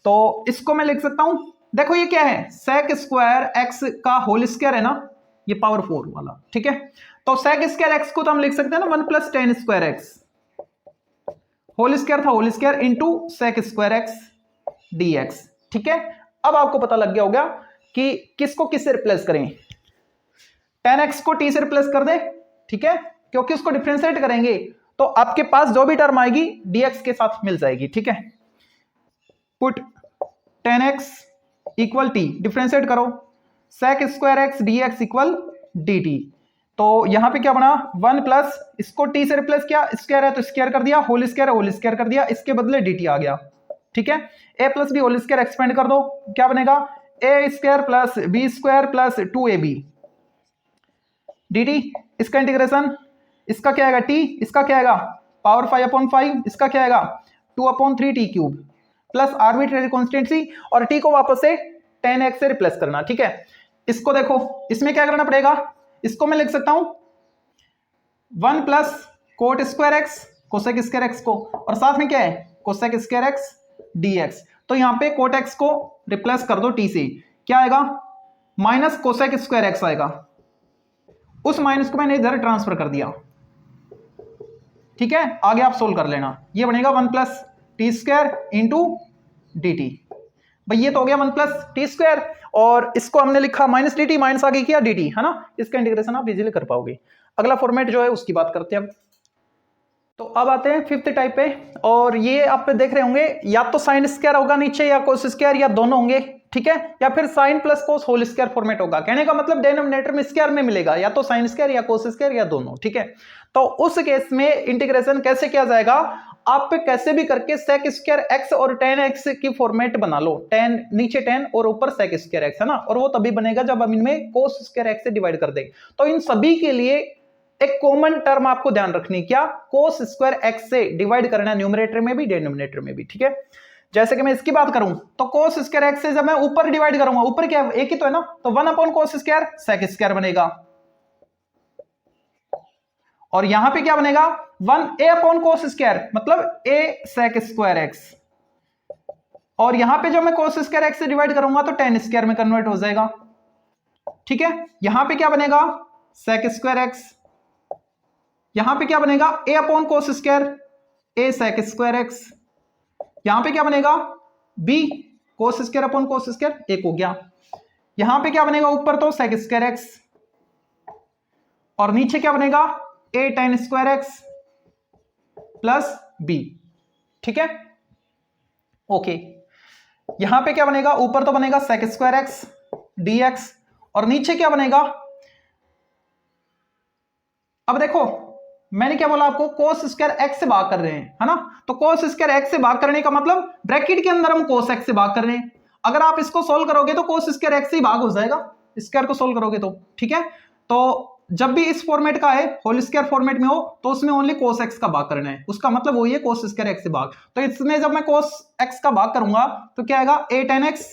तो इसको मैं लिख सकता हूं, देखो ये क्या है sec स्क्वायर x का होल स्क्वायर है ना, ये पावर 4 वाला। ठीक है, तो sec स्क्वायर x को तो हम लिख सकते हैं ना 1 plus tan square x, whole square था whole square into sec square x dx। ठीक है, अब आपको पता लग गया होगा कि किसको किससे रिप्लेस करें, tan x को t से रिप्लेस कर दे। ठीक है, क्योंकि उसको डिफरेंशिएट करेंगे तो आपके पास जो भी टर्म आएगी dx के साथ मिल जाएगी। ठीक है, put tan x equal t, differentiate करो sec square x dx equal dt, तो यहां पे क्या बना 1 प्लस, इसको t से रिप्लेस किया, स्क्वायर है तो स्क्वायर कर दिया, होल स्क्वायर है होल स्क्वायर कर दिया, इसके बदले dt आ गया। ठीक है, a plus B whole square expand कर दो, क्या बनेगा a square plus b square plus 2ab dt, इसका इंटीग्रेशन, इसका क्या आएगा t, इसका क्या आएगा पावर 5/5, इसका क्या आएगा 2/3 t³ प्लस आर्बिट्रेरी कॉन्स्टेंसी, और t को वापस से tan x से रिप्लेस करना। ठीक है, इसको देखो, इसमें क्या करना पड़ेगा, इसको मैं लिख सकता हूं 1 plus coat square x cosec square x को, और साथ में क्या है कोसेक स्क्वायर x dx, तो यहां पे कोट x को रिप्लेस कर दो t से, क्या आएगा माइनस कोसेक स्क्वायर x आएगा, उस माइनस को मैंने इधर ट्रांसफर कर दिया। ठीक है, आगे आप सोल्व कर लेना, ये बनेगा 1 plus T square into D T, भाई ये तो हो गया 1 प्लस टी स्क्वायर, और इसको हमने लिखा माइनस डी टी, माइनस आगे किया डी टी, है ना, इसका इंटीग्रेशन आप इजीली कर पाओगे। अगला फॉर्मेट जो है उसकी बात करते हैं अब। तो अब आते हैं 5th टाइप पे, और ये आप देख रहे होंगे या तो साइन स्क्वायर होगा नीचे या कोस स्क्वायर, या दोनों होंगे। ठीक है, या फिर sine plus cos whole square format होगा, कहने का मतलब डिनोमिनेटर में स्क्वायर में मिलेगा, या तो साइन स्क्वायर या कोस स्क्वायर या दोनों। ठीक है, तो उस केस में इंटीग्रेशन कैसे किया जाएगा, आप कैसे भी करके sec स्क्वायर x और tan x की फॉर्मेट बना लो, tan नीचे tan और ऊपर sec स्क्वायर x, है ना, और वो तभी बनेगा जब हम इनमें cos स्क्वायर x से डिवाइड कर देंगे। तो इन सभी के लिए एक कॉमन टर्म आपको ध्यान रखनी, क्या, cos स्क्वायर x से डिवाइड करना, न्यूमरेटर में भी डिनोमिनेटर में भी, ठीक है। जैसे कि मैं इसकी बात करूं तो cos स्क्वायर x से जब मैं ऊपर डिवाइड करूंगा, ऊपर क्या एक ही तो है ना, तो 1/cos स्क्वायर sec स्क्वायर बनेगा, और यहां पे क्या बनेगा 1a/cos स्क्वायर मतलब a sec स्क्वायर x, और यहां पे जब मैं cos स्क्वायर x से डिवाइड करूंगा तो tan स्क्वायर में कन्वर्ट हो जाएगा, ठीक है। यहां पे क्या बनेगा sec स्क्वायर x, यहां पे क्या बनेगा a/cos square a sec square x, यहां पे क्या बनेगा b cos square upon cos square 1 हो गया, यहां पे क्या बनेगा ऊपर तो sec स्क्वायर x, और नीचे क्या बनेगा a tan square x plus b, ठीक है, ओके। यहां पे क्या बनेगा, ऊपर तो बनेगा sec स्क्वायर x dx, और नीचे क्या बनेगा, अब देखो मैंने क्या बोला आपको, cos स्क्वायर x से भाग कर रहे हैं, है ना, तो cos स्क्वायर x से भाग करने का मतलब ब्रैकेट के अंदर हम cos x से भाग कर रहे हैं। अगर आप इसको सोल्व करोगे तो cos स्क्वायर x से ही भाग हो जाएगा, स्क्वायर को सोल्व करोगे तो, ठीक है। तो जब भी इस फॉर्मेट का है, होल स्क्वायर फॉर्मेट में हो, तो उसमें ओनली cos x का भाग करना है, उसका मतलब वही है cos स्क्वायर x से भाग। तो इसमें जब मैं cos x का भाग करूंगा तो क्या आएगा a tan x,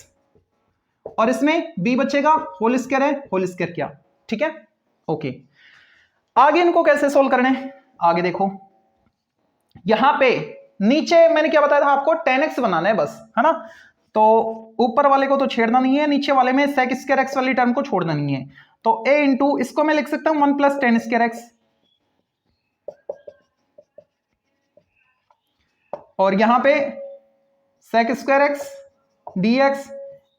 और इसमें b बचेगा, होल स्क्वायर है, होल स्क्वायर क्या, ठीक है, ओके। आगे इनको कैसे सोल्व करने, आगे देखो, यहां पे नीचे मैंने क्या बताया था आपको, tan x बनाना है बस, है ना, तो ऊपर वाले को तो छेड़ना नहीं है, नीचे वाले में sec स्क्वायर x वाली टर्म को छोड़ना नहीं है, तो a इंटू इसको मैं लिख सकता हूं 1 प्लस tan स्क्वायर x, और यहां पे sec स्क्वायर x dx,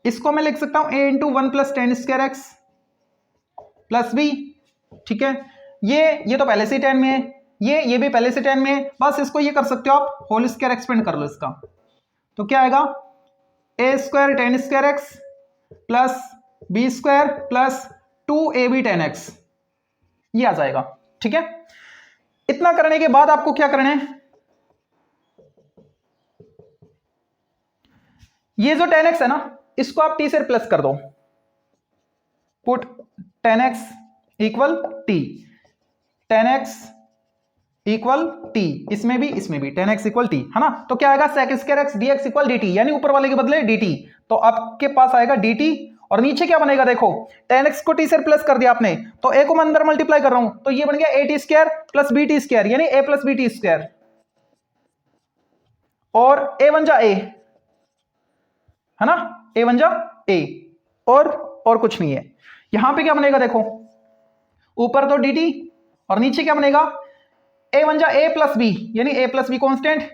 इसको मैं लिख सकता हूं a into 1 plus tan square x plus b, ठीक है। ये तो पहले से ही tan में है, ये भी पहले से tan में है, बस इसको ये कर सकते हो आप होल स्क्वायर एक्सपेंड कर लो इसका, तो क्या आएगा a square tan square x plus b square plus 2ab tan x, ये आ जाएगा, ठीक है। इतना करने के बाद आपको क्या करना है, ये जो tan x है ना, इसको आप t से रिप्लेस कर दो, put tan x equal t, tan x equal t, इसमें भी tan x इक्वल t, है ना, तो क्या आएगा sec square x dx equal dt, यानी ऊपर वाले के बदले dt, तो आपके पास आएगा dt, और नीचे क्या बनेगा देखो, tan x को t से रिप्लेस कर दिया आपने, तो a को मैं अंदर मल्टीप्लाई कर रहा हूं, तो ये बन गया a t square plus b t square, यानी a plus b t square, और a बन जा a, है ना, a बन जा a, और कुछ नहीं है। यहां पे क्या बनेगा देखो, ऊपर तो dt और नीचे क्या बनेगा a बन जा a प्लस b, यानी a प्लस बी कॉन्स्टेंट,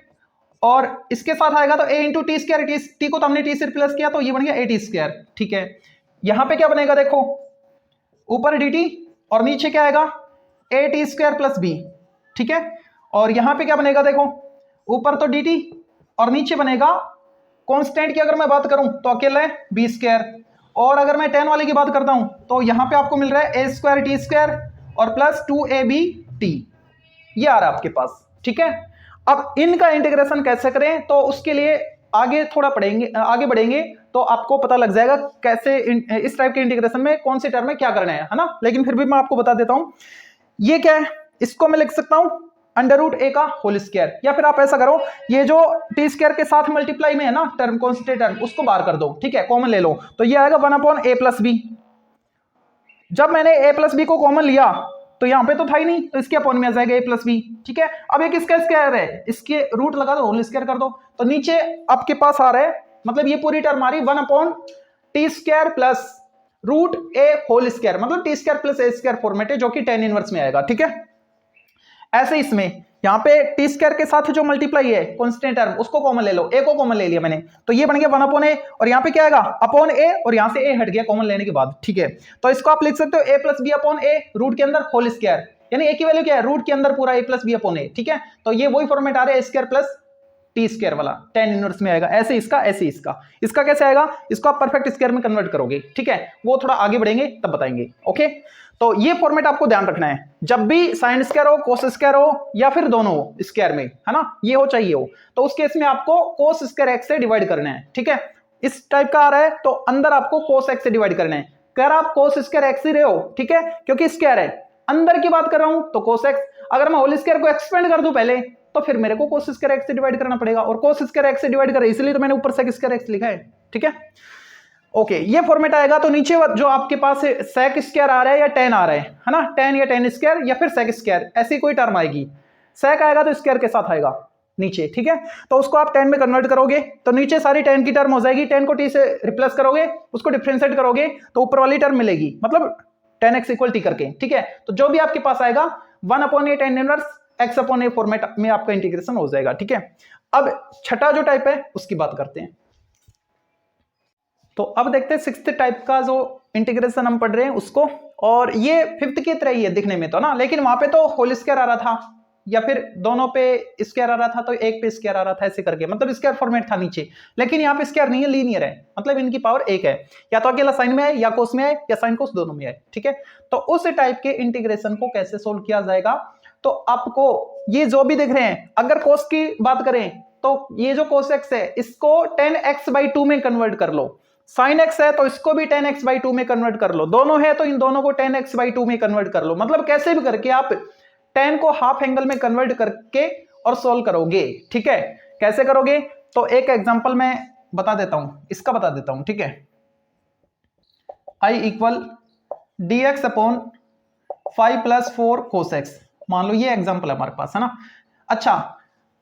और इसके साथ आएगा तो a into T square, T को तो हमने t से रिप्लेस किया, तो ये बन गया a t स्क्वायर, ठीक है। यहां पे क्या बनेगा देखो, ऊपर dt और नीचे क्या आएगा a t square plus b, ठीक है, और यहां पे क्या बनेगा देखो, ऊपर तो dt और नीचे बनेगा कांस्टेंट की अगर मैं बात करूं तो अकेला है b स्क्वायर, और अगर मैं tan वाले की बात करता हूं तो यहां पे आपको मिल रहा है a स्क्वायर t स्क्वायर और प्लस 2ab t, ये आ रहा है आपके पास, ठीक है। अब इनका इंटीग्रेशन कैसे करें, तो उसके लिए आगे थोड़ा आगे बढ़ेंगे तो आपको पता लग जाएगा कैसे इस टाइप के इंटीग्रेशन में कौन सी टर्म में क्या करना है ना, लेकिन फिर भी मैं आपको बता देता हूं। ये क्या है, इसको मैं लिख सकता हूं अंडर रूट ए का होल स्क्वायर, या फिर आप ऐसा करो, ये जो टी स्क्वायर के साथ मल्टीप्लाई में है ना टर्म, कॉन्स्टेंट टर्म, उसको बाहर कर दो, ठीक है, कॉमन ले लो, तो ये आएगा 1/a प्लस बी। जब मैंने a प्लस बी को कॉमन लिया तो यहां पे तो था ही नहीं, तो इसके अपॉन में आ जाएगा a प्लस बी, ठीक है। अब एक इसका स्क्वायर है, इसके रूट लगा दो, होल स्क्वायर कर दो, तो नीचे आपके पास आ रहा है, मतलब ये पूरी टर्म आ रही 1/t square plus root a whole square, मतलब t square plus a square format है, जो कि tan इनवर्स में आएगा, ठीक है। ऐसे इसमें यहाँ पे टी स्क्वायर के साथ जो मल्टीप्लाई है कांस्टेंट टर्म, उसको कॉमन ले लो, a को कॉमन ले लिया मैंने, तो ये बन गया 1/a, और यहाँ पे क्या आएगा अपॉन a, और यहाँ से a हट गया कॉमन लेने के बाद, ठीक है। तो इसको आप लिख सकते हो a plus B upon a root के अंदर होल स्क्वायर, यानी a की वैल्यू क्या है, रूट के अंदर पूरा a plus B upon a, ठीक है। तो ये वही फॉर्मेट आ रहा है a square plus T square वाला tan इनवर्स में आएगा, ऐसे इसका ऐसे इसका, इसका कैसे आएगा, इसको आप परफेक्ट स्क्वायर में कन्वर्ट करोगे, ठीक है, वो थोड़ा आगे बढ़ेंगे तब बताएंगे। ओके, तो ये फॉर्मेट आपको ध्यान रखना है, जब भी साइन स्क्वायर हो, कोस स्क्वायर हो, या फिर दोनों हो स्क्वायर में, है ना, ये हो चाहिए हो, तो उस केस में आपको कोस स्क्वायर एक्स से डिवाइड करना है, ठीक है। इस टाइप का आ रहा है तो अंदर आपको कोस एक्स से डिवाइड करना है, अगर आप कोस स्क्वायर एक्स ही रहे हो, ठीक है, क्योंकि स्क्वायर है, अंदर की बात कर रहा हूं तो कोस एक्स, अगर मैं होल स्क्वायर को एक्सपेंड कर दूं पहले तो फिर मेरे को कोस स्क्वायर एक्स से डिवाइड करना पड़ेगा, और कोस स्क्वायर एक्स से डिवाइड कर इसलिए तो मैंने ऊपर सेक स्क्वायर एक्स लिखा है, ठीक है। ओके, ये फॉर्मेट आएगा तो नीचे जो आपके पास सेक स्क्वायर आ रहा है या tan आ रहा है ना, tan या tan स्क्वायर या फिर सेक स्क्वायर, ऐसी कोई टर्म आएगी, सेक आएगा तो स्क्वायर के साथ आएगा नीचे, ठीक है, तो उसको आप tan में कन्वर्ट करोगे तो नीचे सारी tan की टर्म हो जाएगी, tan को t से रिप्लेस करोगे, उसको डिफरेंशिएट करोगे तो ऊपर वाली टर्म मिलेगी, मतलब tan x इक्वल t करके, ठीक है, तो जो भी आपके पास आएगा 1/a tan inverse x/a format में आपका इंटीग्रेशन हो जाएगा, ठीक है। अब छठा जो टाइप है उसकी बात करते हैं, तो अब देखते हैं सिक्स्थ टाइप का जो इंटीग्रेशन हम पढ़ रहे हैं उसको, और ये फिफ्थ की तरह ही है दिखने में तो ना, लेकिन वहां पे तो होल स्क्वायर आ रहा था या फिर दोनों पे स्क्वायर आ रहा था तो एक पे स्क्वायर आ रहा था, ऐसे करके, मतलब स्क्वायर फॉर्मेट था नीचे, लेकिन यहाँ पे स्क्वायर नहीं है, लीनियर है, मतलब इनकी पावर एक है, या तो अकेला साइन में आए या कोस में आए या साइन कोस दोनों में आए, ठीक है। तो उस टाइप के इंटीग्रेशन को कैसे सोल्व किया जाएगा, तो आपको ये जो भी देख रहे हैं, अगर कोस की बात करें तो ये जो कोस एक्स है इसको tan x/2 में कन्वर्ट कर लो, साइन एक्स है तो इसको भी tan x/2 में कन्वर्ट कर लो, दोनों है तो इन दोनों को tan x/2 में कन्वर्ट कर लो, मतलब कैसे भी करके आप tan को हाफ एंगल में कन्वर्ट करके और सोल्व करोगे, ठीक है। कैसे करोगे, तो एक एग्जांपल मैं बता देता हूं, इसका बता देता हूं, ठीक है, I equal dx/5 + 4 cos x, मान लो ये एग्जांपल है हमारे पास, है ना। अच्छा,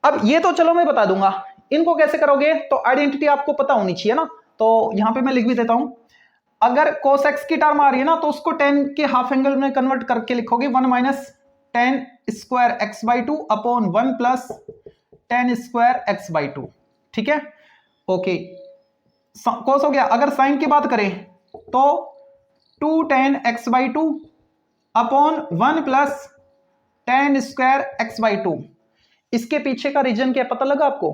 अब ये तो चलो मैं बता दूंगा, इनको कैसे करोगे, तो आइडेंटिटी आपको पता होनी चाहिए ना, तो यहां पे मैं लिख भी देता हूं, अगर cos x की टर्म आ रही है ना तो उसको tan के हाफ एंगल में कन्वर्ट करके लिखोगे 1 - tan square x/2 upon 1 + tan square x/2, ठीक है। ओके, cos हो गया, अगर sin की बात करें तो 2 tan x/2 upon 1 + tan square x/2, इसके पीछे का रीजन क्या पता लगा आपको,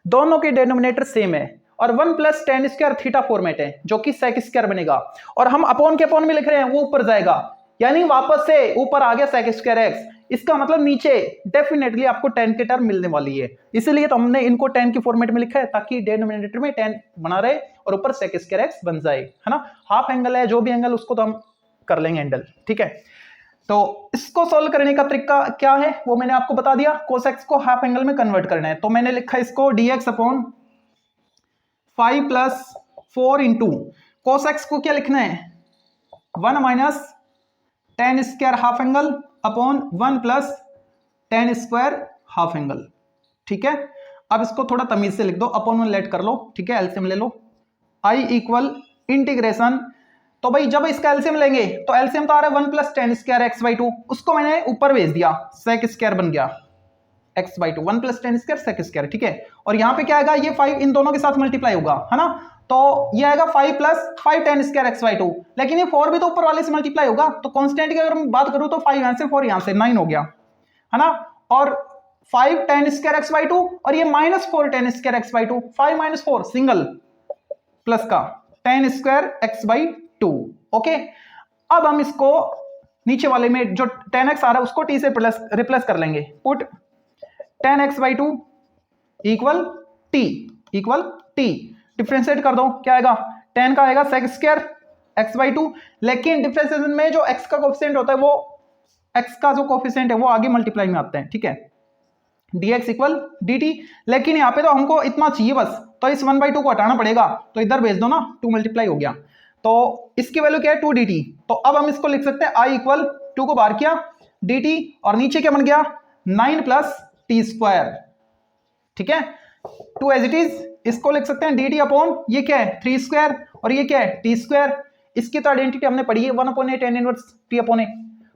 दोनों के डिनोमिनेटर सेम है, और 1 + tan स्क्वायर थीटा फॉर्मेट है जो कि sec स्क्वायर बनेगा, और हम अपॉन के अपॉन में लिख रहे हैं, वो ऊपर जाएगा, यानी वापस से ऊपर आ गया sec स्क्वायर x, इसका मतलब नीचे डेफिनेटली आपको tan की टर्म मिलने वाली है, इसीलिए तो हमने इनको tan की फॉर्मेट में लिखा है, ताकि डिनोमिनेटर में tan बना रहे और ऊपर sec स्क्वायर x बन जाए, है ना। हाफ एंगल है, जो भी एंगल उसको तो हम कर लेंगे हैंडल, ठीक है। तो इसको सोल्व करने का तरीका क्या है वो मैंने आपको बता दिया, cos x को हाफ एंगल में कन्वर्ट करना है, तो मैंने लिखा इसको dx/5 + 4 इंटू cos x को क्या लिखना है, 1 - tan square half angle upon 1 + tan square half angle, ठीक है। अब इसको थोड़ा तमीज से लिख दो, अपॉन 1 लेट कर लो, ठीक है, एलसीएम ले लो, I इक्वल इंटीग्रेशन, तो भाई जब इसका एलसीएम लेंगे तो एलसीएम तो आ रहा है 1 + tan स्क्वायर x/2, उसको मैंने ऊपर भेज दिया, sec स्क्वायर बन गया x/2, 1 + tan square sec square, ठीक है। और यहाँ पे क्या आएगा, ये 5 इन दोनों के साथ मल्टीप्लाई होगा, है ना, तो ये आएगा 5 + 5 tan स्क्वायर x/2, लेकिन ये 4 भी तो ऊपर वाले से मल्टीप्लाई होगा, तो कांस्टेंट की अगर मैं बात करूं तो 5 यहाँ से 4 यहाँ से 9 हो गया, है ना, और 5 tan स्क्वायर x/2 और ये -4 tan square x/2, 5 - 4 single plus का tan स्क्वायर x/2, ओके। अब हम इसको नीचे वाले में जो tan x आ रहा है उसको t से रिप्लेस कर लेंगे, put tan x/2 equal t, differentiate कर दो, क्या आएगा, tan का आएगा sec स्क्वायर x/2, लेकिन डिफरेंशिएशन में जो x का कोफिशिएंट होता है वो x का जो कोफिशिएंट है वो आगे मल्टीप्लाई में आता है, ठीक है, dx इक्वल dt, लेकिन यहाँ पे तो हमको इतना चाहिए बस, तो इस 1/2 को हटाना पड़ेगा, तो इधर भेज दो ना, 2 मल्टीप्लाई हो गया, तो इसकी वैल्यू क्या है 2 dt, तो अब हम इसको लिख सकते हैं I इक्वल 2 को बाहर किया dt, और नीचे क्या बन गया 9 + t स्क्वायर, ठीक है, 2 एज इट इज, इसको लिख सकते हैं dt अपॉन ये क्या है 3 स्क्वायर और ये क्या है t स्क्वायर, इसकी तो आइडेंटिटी हमने पढ़ी है 1/a tan इनवर्स t/a,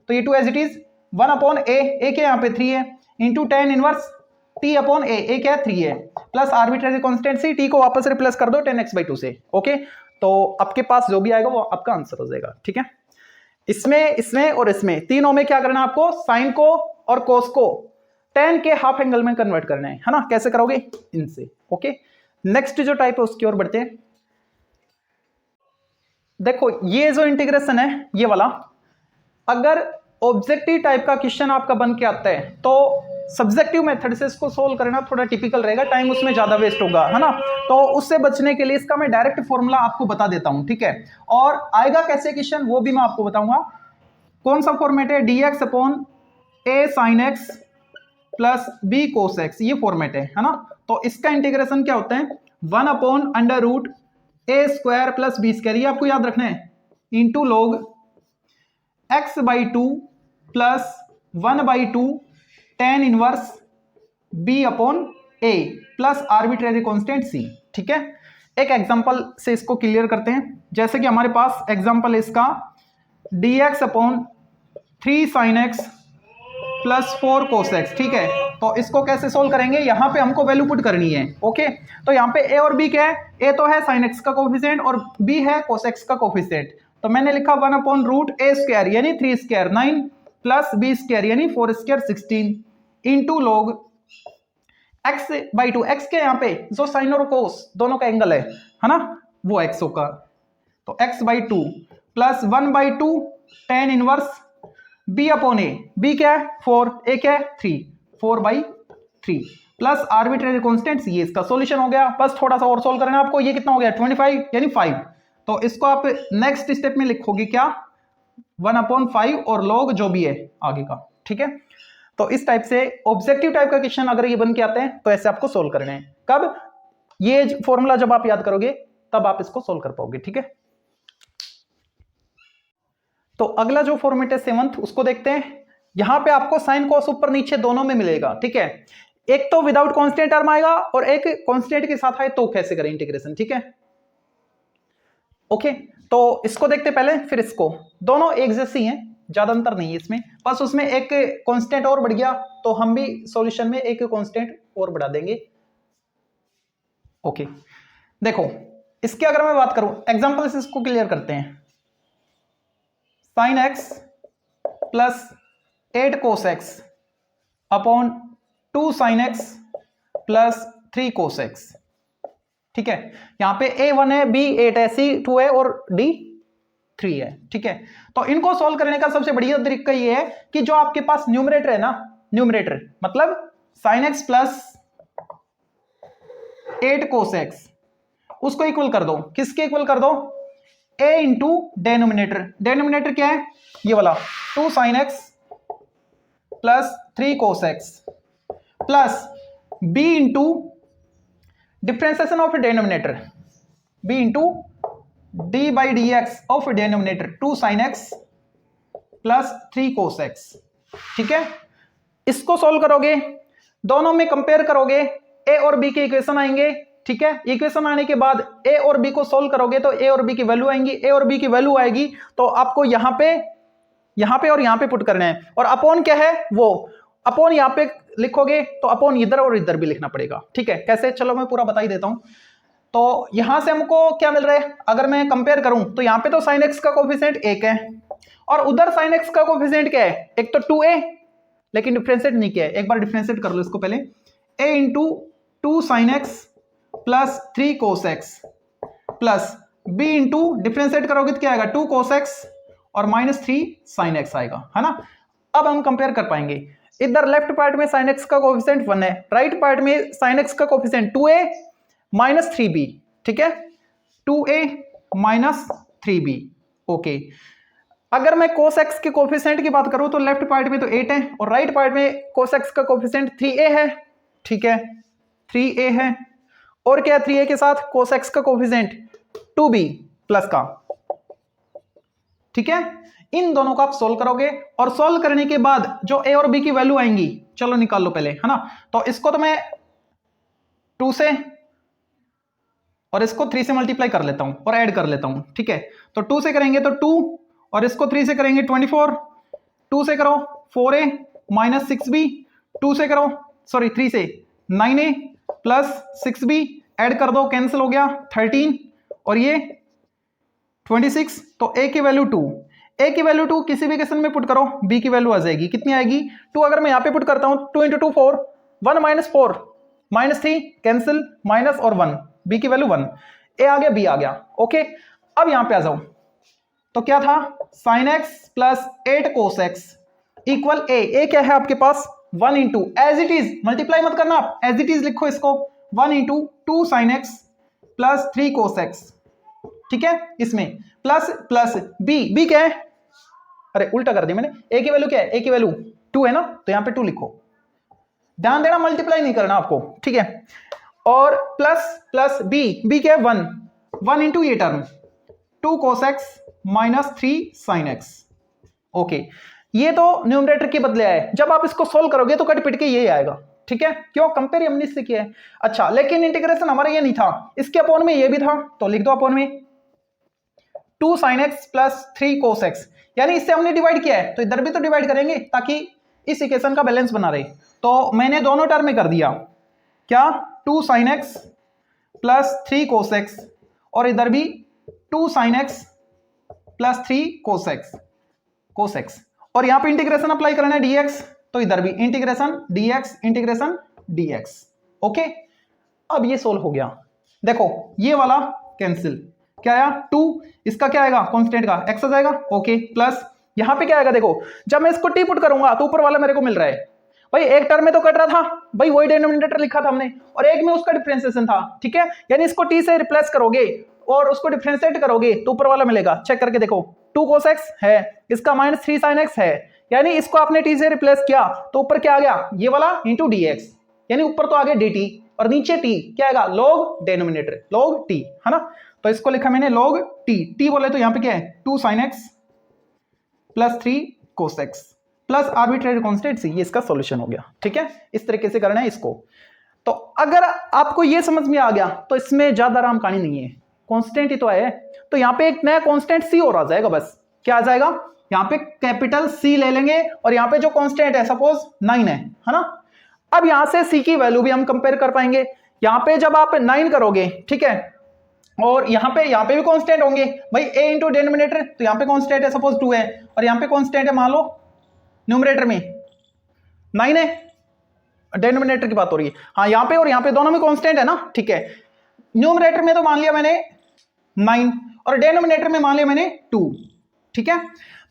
तो ये 2 एज इट इज 1/a, क्या है यहाँ पे 3 है, इंटू tan इनवर्स t/a, क्या है 3 है, प्लस आर्बिट्रेरी कांस्टेंट से t को वापस रिप्लेस कर दो tan x/2 से, ओके। तो आपके पास जो भी आएगा वो आपका आंसर हो जाएगा, ठीक है। इसमें और इसमें तीनों में क्या करना है आपको, साइन को और कोस को tan के हाफ एंगल में कन्वर्ट करना है ना, कैसे करोगे, इनसे। ओके, नेक्स्ट जो टाइप है उसकी ओर बढ़ते हैं। देखो ये जो इंटीग्रेशन है ये वाला, अगर ऑब्जेक्टिव टाइप का क्वेश्चन आपका बन के आता है तो सब्जेक्टिव मेथड से इसको सोल्व करना थोड़ा टिपिकल रहेगा, टाइम उसमें ज्यादा वेस्ट होगा, है ना। तो उससे बचने के लिए इसका मैं डायरेक्ट फॉर्मूला आपको बता देता हूं, ठीक है। और आएगा कैसे क्वेश्चन वो भी मैं आपको बताऊंगा। कौन सा फॉर्मेट है, dx upon a sin x plus b cos x, ये फॉर्मेट है ना। तो इसका इंटीग्रेशन क्या होता है, 1 upon under root a square plus b square, ये आपको याद रखना है, into log x/2 plus 1/2 tan inverse b upon a plus arbitrary constant c, ठीक है। एक एग्जांपल से इसको क्लियर करते हैं। जैसे कि हमारे पास एग्जांपल है इसका dx upon 3 sin x plus 4 cos x, ठीक है। तो इसको कैसे सोल्व करेंगे, यहां पे हमको वैल्यू पुट करनी है। ओके, तो यहां पे a और b क्या है, a तो है sin x का कोफिशिएंट और b है cos x का कोफिशिएंट। तो मैंने लिखा 1 अपॉन रूट a स्क्वायर यानी 3 स्क्वायर 9 प्लस b स्क्वायर यानी 4 square 16 into log x/2, x के यहाँ पे जो साइन और कोस दोनों का एंगल है ना, वो x होगा। तो x/2 plus 1/2 tan inverse b upon a, b क्या है 4, a क्या है 3, 4/3 प्लस आर्बिट्रेरी कांस्टेंट c, इसका सॉल्यूशन हो गया। बस थोड़ा सा और सोल्व करना है आपको। ये कितना हो गया 25 यानी 5। तो इसको आप नेक्स्ट स्टेप में लिखोगे क्या, 1/5 और लॉग जो भी है आगे का, ठीक है। तो इस टाइप से ऑब्जेक्टिव टाइप का क्वेश्चन अगर ये बन के आते हैं तो ऐसे आपको सोल्व करने हैं। कब, ये फॉर्मूला जब आप याद करोगे तब आप इसको सोल्व कर पाओगे, ठीक है। तो अगला जो फॉर्मेट है 7th, उसको देखते हैं। यहां पे आपको साइन कॉस ऊपर नीचे दोनों में मिलेगा, ठीक है। एक तो विदाउट कांस्टेंट टर्म आएगा और एक कांस्टेंट के साथ आए तो कैसे करें इंटीग्रेशन, ठीक है। ओके, तो इसको देखते पहले, फिर इसको। दोनों एक जैसी हैं, ज्यादा अंतर नहीं है इसमें, बस उसमें एक कांस्टेंट और बढ़ गया तो हम भी सॉल्यूशन में एक कांस्टेंट और बढ़ा देंगे। ओके, देखो इसके अगर मैं बात करूं एग्जांपल से इसको क्लियर करते हैं। sin x plus 8 cos x upon 2 sin x plus 3 cos x, ठीक है। यहां पे a1 है, b 8 है, c 2 है और d 3 है, ठीक है। तो इनको सॉल्व करने का सबसे बढ़िया तरीका ये है कि जो आपके पास न्यूमरेटर है ना, न्यूमरेटर मतलब sin x plus 8 cos x, उसको इक्वल कर दो। किसके इक्वल कर दो, a इंटू डेनोमिनेटर। डेनोमिनेटर क्या है, ये वाला 2 sin x plus 3 cos x plus b into differentiation of denominator, b into d by D x of denominator 2 sin x plus 3 cos x, ठीक है। इसको सोल्व करोगे, दोनों में कंपेयर करोगे, a और b के इक्वेशन आएंगे, ठीक है। इक्वेशन आने के बाद a और b को सोल्व करोगे तो a और b की वैल्यू आएंगी, a और b की वैल्यू आएगी तो आपको यहां पे और यहां पे पुट करना है। और अपॉन क्या है, वो अपॉन यहां पे लिखोगे तो अपॉन इधर और इधर भी लिखना पड़ेगा, ठीक है। कैसे, चलो मैं पूरा बता ही देता हूं। तो यहां से हमको क्या मिल रहा है, अगर मैं कंपेयर करूं तो यहां पे तो sin x का कोफिशिएंट 1 है और उधर sin x का कोफिशिएंट क्या है, एक तो 2a, लेकिन डिफरेंशिएट नहीं किया है। एक बार डिफरेंशिएट कर लो इसको पहले, a into 2 sin x plus 3 cos x plus b into differentiate करोगे तो क्या आएगा 2 cos x और माइनस 3 sin x आएगा, है ना। अब हम कंपेयर कर पाएंगे, इधर लेफ्ट पार्ट में sin x का कोफिशिएंट 1 है, राइट पार्ट में sin x का कोफिशिएंट 2a माइनस 3b, ठीक है, 2a माइनस 3b। ओके, अगर मैं cos x के कोफिशिएंट की बात करूं तो लेफ्ट पार्ट में तो 8 है और राइट पार्ट में cos x का कोफिशिएंट 3a है, ठीक है, 3a है। और क्या 3a के साथ cos x का कोफिशिएंट 2b प्लस का, ठीक है। इन दोनों को आप सोल्व करोगे और सोल्व करने के बाद जो a और b की वैल्यू आएंगी, चलो निकाल लो पहले, है ना। तो इसको तो मैं 2 से और इसको 3 से मल्टीप्लाई कर लेता हूं और ऐड कर लेता हूं, ठीक है। तो 2 से करेंगे तो 2 और इसको 3 से करेंगे 24, 2 से करो 4a माइनस 6b, 2 से करो सॉरी 3 से 9a प्लस 6b, ऐड कर दो कैंसिल हो गया 13 और ये 26। तो a की वैल्यू 2, ए की वैल्यू 2 किसी भी केसन में पुट करो, बी की वैल्यू आ जाएगी, कितनी आएगी 2। अगर मैं यहां पे पुट करता हूं 2 × 2 4, 1 - 4 -3 कैंसिल, माइनस और 1, बी की वैल्यू 1, ए आ गया बी आ गया। ओके, अब यहां पे आ जाओ, तो क्या था sin x plus 8 cos x equal A क्या है आपके पास 1 × एज इट इज, मल्टीप्लाई मत करना आप, एज इट इज लिखो इसको, 1 × 2 sin x plus 3 cos x, ठीक है, इसमें प्लस प्लस बी क्या है, अरे उल्टा कर दिया मैंने, ए की वैल्यू क्या है, ए की वैल्यू 2 है ना, तो यहां पे 2 लिखो, ध्यान देना मल्टीप्लाई नहीं करना आपको, ठीक है, और प्लस प्लस बी क्या है 1 × ये term 2 cos x minus 3 sin x। Okay, ये तो न्यूमरेटर के बदले आए, जब आप इसको सोल्व करोगे तो कट पिट के ये आएगा, ठीक है, क्यों कंपेयर हमने इससे किया है। अच्छा, लेकिन इंटीग्रेशन हमारा ये नहीं था, इसके अपॉन में ये भी था, तो लिख दो अपॉन में 2 sin x plus 3 cos x, यानी इससे हमने डिवाइड किया है तो इधर भी तो डिवाइड करेंगे ताकि इस इक्वेशन का बैलेंस बना रहे, तो मैंने दोनों टर्म में कर दिया, क्या 2 sin x plus 3 cos x, और इधर भी 2 sin x plus 3 cos x, और यहां पे इंटीग्रेशन अप्लाई करना है dx, तो इधर भी इंटीग्रेशन dx। ओके, अब ये सोल्व हो गया, देखो ये वाला कैंसिल, क्या आया 2, इसका क्या आएगा कांस्टेंट का x आ जाएगा, ओके, प्लस यहां पे क्या आएगा, देखो जब मैं इसको टी पुट करूंगा तो ऊपर वाला मेरे को मिल रहा है, भाई एक टर्म में तो कट रहा था, भाई वही डिनोमिनेटर लिखा था हमने, और एक में उसका डिफरेंशिएशन था, ठीक है, यानी इसको t से रिप्लेस करोगे और उसको डिफरेंशिएट करोगे तो ऊपर वाला मिलेगा, चेक करके देखो 2 cos x है, इसका -3 sin x है, यानी इसको आपने t से रिप्लेस किया तो ऊपर क्या आ गया, ये वाला इंटू dx, यानी ऊपर तो आ गया dt और नीचे t क्या आएगा, log डिनोमिनेटर log t, है ना, तो इसको लिखा मैंने log t बोले तो यहां पे क्या है 2 sin x plus 3 cos x plus arbitrary constant c, ये इसका सॉल्यूशन हो गया, ठीक है, इस तरीके से करना है इसको। तो अगर आपको ये समझ में आ गया तो इसमें ज्यादा आराम कहानी नहीं है, कांस्टेंट ही तो है, तो यहां पे एक नया कांस्टेंट c और आ जाएगा, बस क्या आ जाएगा, यहां पे कैपिटल C ले लेंगे और यहां पे जो कांस्टेंट है सपोज 9 है ना, अब यहां से C की वैल्यू भी हम कंपेयर कर पाएंगे, यहां पे जब आप 9 करोगे, ठीक है, और यहां पे भी कांस्टेंट होंगे, भाई a इंटू डिनोमिनेटर, तो यहां पे कांस्टेंट है सपोज 2 है, और यहां पे कांस्टेंट है मान लो न्यूमरेटर में 9 है, डिनोमिनेटर की बात हो रही है, हाँ यहां पे और यहां पे दोनों में कांस्टेंट है ना, ठीक है, न्यूमरेटर में तो मान लिया मैंने 9 और डिनोमिनेटर में मान लिया मैंने 2, ठीक है,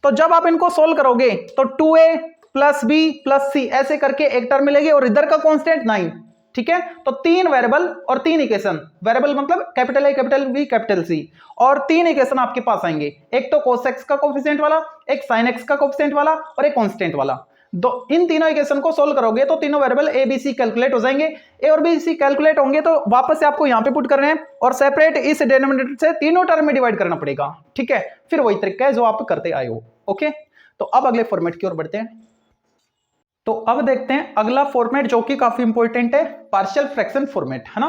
तो जब आप इनको सोल्व करोगे तो 2a plus b plus c ऐसे करके एक टर्म मिलेगी और इधर का कांस्टेंट 9, ठीक है, तो 3 वेरिएबल और 3 इक्वेशन, वेरिएबल मतलब capital A capital B capital C, और 3 इक्वेशन आपके पास आएंगे, एक तो cos x का कोएफिशिएंट वाला, एक sin x का कोएफिशिएंट वाला और एक कांस्टेंट वाला, इन तीनों इक्वेशन को सोल्व करोगे तो तीनों variable a b c calculate हो जाएंगे, a और b c कैलकुलेट होंगे तो वापस से आपको यहां पे पुट करने हैं और सेपरेट इस डिनोमिनेटर से तीनों टर्म में डिवाइड करना पड़ेगा, ठीक है, फिर वही तरीका है जो आप करते आए हो। ओके, तो अब अगले फॉर्मेट की ओर बढ़ते हैं, तो अब देखते हैं अगला फॉर्मेट जो कि काफी इंपॉर्टेंट है, पार्शियल फ्रैक्शन फॉर्मेट, है ना,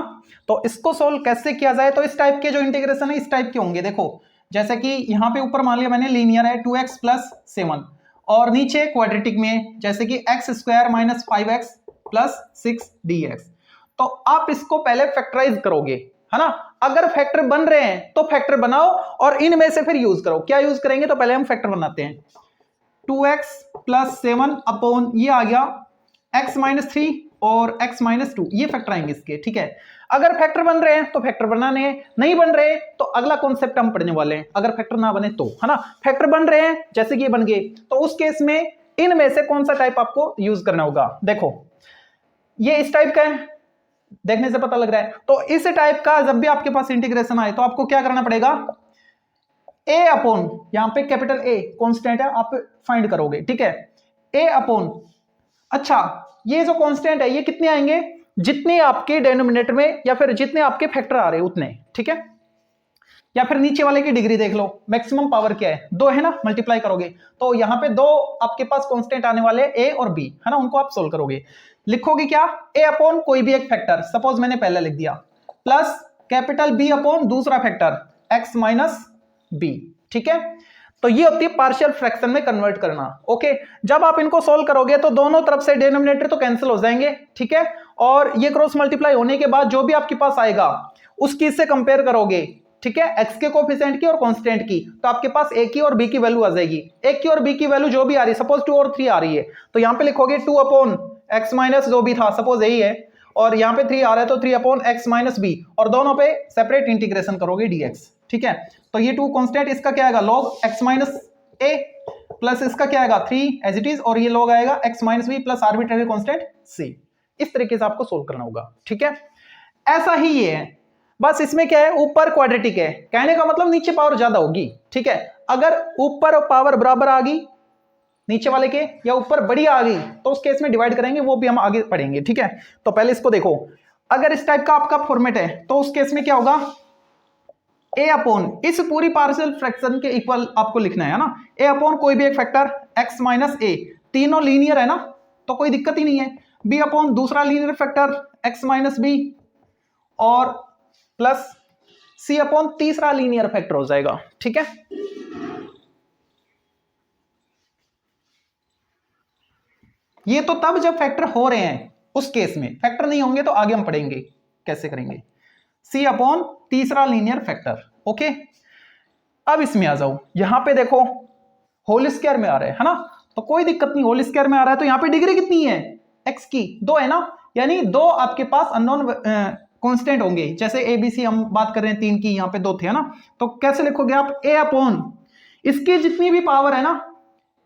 तो इसको सोल्व कैसे किया जाए, तो इस टाइप के जो इंटीग्रेशन है इस टाइप के होंगे, देखो जैसे कि यहां पे ऊपर मान लिया मैंने लीनियर है 2x प्लस 7 और नीचे क्वाड्रेटिक में जैसे कि x² minus 5x plus 6 dx, तो आप इसको पहले फैक्टराइज करोगे, है ना, अगर फैक्टर बन रहे हैं तो फैक्टर बनाओ और इनमें से फिर यूज करो, क्या यूज करेंगे, तो पहले हम फैक्टर बनाते हैं, 2x प्लस 7 अपॉन ये आ गया x माइनस 3 और x माइनस 2, ये फैक्टर आएंगे इसके, ठीक है, अगर फैक्टर बन रहे हैं तो फैक्टर बनाने हैं, नहीं बन रहे तो अगला कॉन्सेप्ट हम पढ़ने वाले हैं, अगर फैक्टर ना बने तो, है ना, फैक्टर बन रहे हैं जैसे कि ये बन गए तो उस केस में इनमें से कौन सा टाइप आपको यूज करना होगा, देखो ये इस टाइप का है, देखने से पता लग रहा है, तो इस टाइप का जब भी आपके पास इंटीग्रेशन आए तो आपको क्या करना पड़ेगा, a अपॉन यहां पे कैपिटल A कांस्टेंट है आप फाइंड करोगे, ठीक है, a अपॉन, अच्छा ये जो कांस्टेंट है ये कितने आएंगे, जितने आपके डिनोमिनेटर में या फिर जितने आपके फैक्टर आ रहे हैं उतने, ठीक है, या फिर नीचे वाले की डिग्री देख लो, मैक्सिमम पावर क्या है 2 है ना, मल्टीप्लाई करोगे तो यहां पे 2 आपके पास कांस्टेंट आने वाले a और b, है ना, उनको आप सोल्व करोगे, लिखोगे क्या, a अपॉन कोई भी एक फैक्टर, सपोज मैंने पहले लिख दिया, प्लस कैपिटल B अपॉन दूसरा फैक्टर x माइनस b, ठीक है, तो ये होती है पार्शियल फ्रैक्शन में कन्वर्ट करना। ओके, जब आप इनको सोल्व करोगे तो दोनों तरफ से डिनोमिनेटर तो कैंसिल हो जाएंगे, ठीक है, और ये क्रॉस मल्टीप्लाई होने के बाद जो भी आपके पास आएगा उसकी इससे कंपेयर करोगे ठीक है, एक्स के कोफिशिएंट की और कांस्टेंट की, तो आपके पास ए की और बी की वैल्यू आ जाएगी। ए की और बी की वैल्यू जो भी आ रही है, सपोज 2 और 3 आ रही है, तो यहां पे लिखोगे 2 अपॉन एक्स माइनस जो भी था, सपोज यही है, और यहां पे 3 आ रहा है तो 3 अपॉन एक्स माइनस बी, और दोनों पे सेपरेट इंटीग्रेशन करोगे डीएक्स। ठीक है, तो ये 2 कांस्टेंट, इसका क्या आएगा लॉग एक्स माइनस ए प्लस इसका क्या आएगा 3 एज इट इज, और ये लॉग आएगा X minus B plus arbitrary constant C. इस तरीके से आपको सोल्व करना होगा। ठीक है, ऐसा ही ये है, बस इसमें क्या है, ऊपर क्वाड्रेटिक है, कहने का मतलब नीचे पावर ज्यादा होगी। ठीक है, अगर ऊपर पावर बराबर आ गई नीचे वाले के, या ऊपर बड़ी आ गई, तो उस केस में डिवाइड करेंगे, वो भी हम आगे पढ़ेंगे। ठीक है, तो पहले इसको देखो, अगर इस टाइप का आपका फॉर्मेट है तो उस केस में क्या होगा, ए अपॉन इस पूरी पार्शियल फ्रैक्शन के इक्वल आपको लिखना है ना, ए अपॉन कोई भी एक फैक्टर एक्स माइनस ए, तीनों लीनियर है ना, तो कोई दिक्कत ही नहीं है, बी अपॉन दूसरा linear factor X minus B, और प्लस सी अपॉन तीसरा लीनियर फैक्टर हो जाएगा। ठीक है, ये तो तब जब फैक्टर हो रहे हैं, उस केस में फैक्टर नहीं होंगे तो आगे हम पढ़ेंगे कैसे करेंगे। सी अपॉन तीसरा लीनियर फैक्टर। ओके, अब इसमें आ जाओ, यहां पे देखो होल स्क्वायर में आ रहा है ना, तो कोई दिक्कत नहीं, होल स्क्वायर में आ रहा है तो यहां पे डिग्री कितनी है, एक्स की 2 है ना, यानी 2 आपके पास अननोन कांस्टेंट होंगे, जैसे ए बी सी हम बात कर रहे हैं 3 की, यहां पे 2 थे, है ना, तो कैसे लिखोगे आप, ए अपॉन इसकी जितनी भी पावर है ना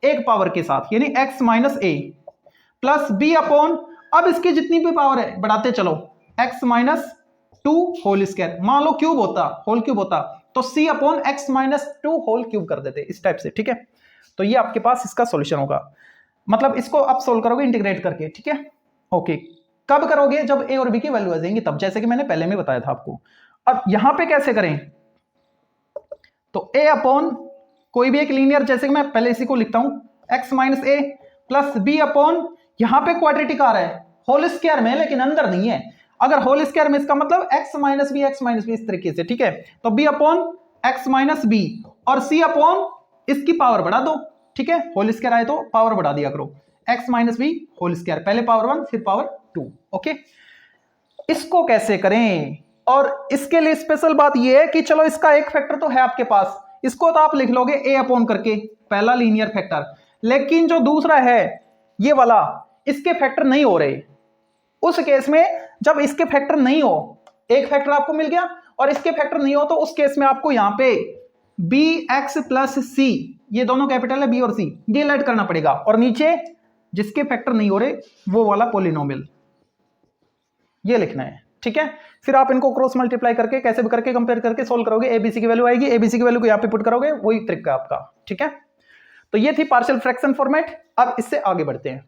एक पावर के साथ, यानी एक्स माइनस ए, प्लस बी अपॉन अब इसकी जितनी भी पावर है बढ़ाते चलो, एक्स माइनस 2 होल स्क्वायर, मान लो क्यूब होता, होल क्यूब होता, तो C upon X minus 2 whole cube कर देते इस टाइप से। ठीक है, तो ये आपके पास इसका सॉल्यूशन होगा, मतलब इसको आप सोल्व करोगे इंटीग्रेट करके। ठीक है, ओके, कब करोगे, जब ए और बी की वैल्यू आ जाएंगी तब, जैसे कि मैंने पहले में बताया था आपको। अब यहां पे कैसे करें, तो ए अपॉन कोई भी एक लीनियर, जैसे कि मैं पहले इसी को लिखता हूं, एक्स माइनस ए प्लस बी अपॉन, यहां पे क्वाड्रेटिक आ रहा है होल स्क्वायर में, लेकिन अंदर नहीं है, अगर होल स्क्वायर में इसका मतलब एक्स माइनस बी इस तरीके से। ठीक है, तो B upon X minus B, और सी अपॉन इसकी पावर बढ़ा दो। ठीक है, होल स्क्वायर आए तो पावर बढ़ा दिया करो, X minus B whole square, पहले पावर 1 फिर पावर 2। ओके, इसको कैसे करें, और इसके लिए स्पेशल बात यह है कि चलो इसका एक फैक्टर तो है आपके पास, इसको तो आप लिख लोगे ए अपॉन करके, पहला लीनियर फैक्टर, लेकिन जो दूसरा है ये वाला, इसके फैक्टर नहीं हो रहे, उस केस में जब इसके फैक्टर नहीं हो, एक फैक्टर आपको मिल गया और इसके फैक्टर नहीं हो, तो उस केस में आपको यहां पे बी एक्स प्लस सी, ये दोनों कैपिटल है बी और सी, ये ऐड करना पड़ेगा, और नीचे जिसके फैक्टर नहीं हो रहे वो वाला पॉलिनोमियल ये लिखना है। ठीक है, फिर आप इनको क्रॉस मल्टीप्लाई करके कैसे भी करके कंपेयर करके सोल्व करोगे, एबीसी की वैल्यू आएगी, एबीसी की वैल्यू को यहां पे पुट करोगे, वही ट्रिक है आपका। ठीक है, तो ये थी पार्शियल फ्रैक्शन फॉर्मेट। अब इससे आगे बढ़ते हैं,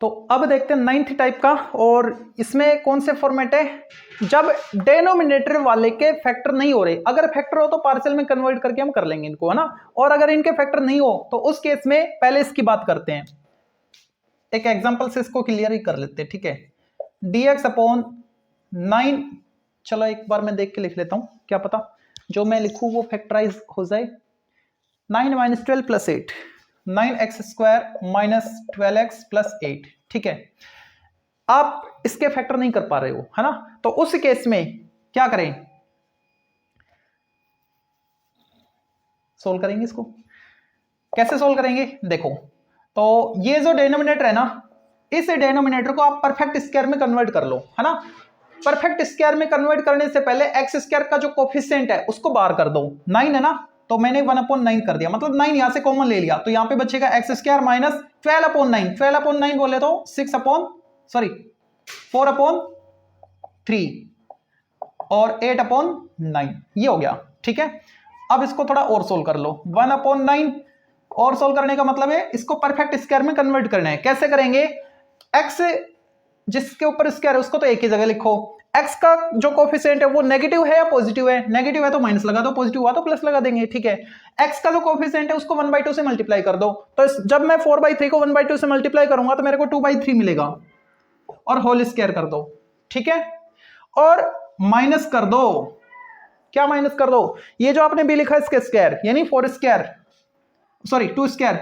तो अब देखते हैं 9th टाइप का, और इसमें कौन से फॉर्मेट है, जब डेनोमिनेटर वाले के फैक्टर नहीं हो रहे, अगर फैक्टर हो तो पार्शियल में कन्वर्ट करके हम कर लेंगे इनको, है ना, और अगर इनके फैक्टर नहीं हो तो उस केस में पहले इसकी बात करते हैं, एक एग्जांपल से इसको क्लियर ही कर लेते हैं। ठीक है, dx अपॉन 9, चलो एक बार मैं देख के लिख लेता हूं, क्या पता जो मैं लिखूं वो फैक्टराइज हो जाए, 9 minus 12 plus 8, 9x square minus 12x plus 8। ठीक है, आप इसके फैक्टर नहीं कर पा रहे हो, है ना, तो उस केस में क्या करें, सोल्व करेंगे इसको, कैसे सोल्व करेंगे, देखो, तो ये जो डिनोमिनेटर है ना, इस डिनोमिनेटर को आप परफेक्ट स्क्वायर में कन्वर्ट कर लो, है ना, परफेक्ट स्क्वायर में कन्वर्ट करने से पहले एक्स स्क्वायर का जो कोफिशिएंट है उसको बाहर कर दो, 9 है ना, तो मैंने 1/9 कर दिया, मतलब 9 यहां से कॉमन ले लिया, तो यहां पे बचेगा एक्स स्क्वायर माइनस 12/9, 12/9 बोले तो 4/3 और 8/9, ये हो गया। ठीक है, अब इसको थोड़ा और सोल्व कर लो, 1/9 और सोल्व करने का मतलब है इसको परफेक्ट स्क्वायर में कन्वर्ट करना है। कैसे करेंगे, एक्स जिसके ऊपर स्क्वायर है उसको तो एक ही जगह लिखो, एक्स का जो कोफिशिएंट है वो नेगेटिव है या पॉजिटिव है, नेगेटिव है तो माइनस लगा दो, पॉजिटिव हुआ तो प्लस लगा देंगे। ठीक है, एक्स का जो कोफिशिएंट है उसको 1/2 से मल्टीप्लाई कर दो, तो जब मैं 4/3 को 1/2 से मल्टीप्लाई करूंगा तो मेरे को 2/3 मिलेगा, और होल स्क्वायर कर दो। ठीक है, और माइनस कर दो, क्या माइनस कर दो, ये जो आपने बी लिखा इसके स्क्वायर, यानी 2 स्क्वायर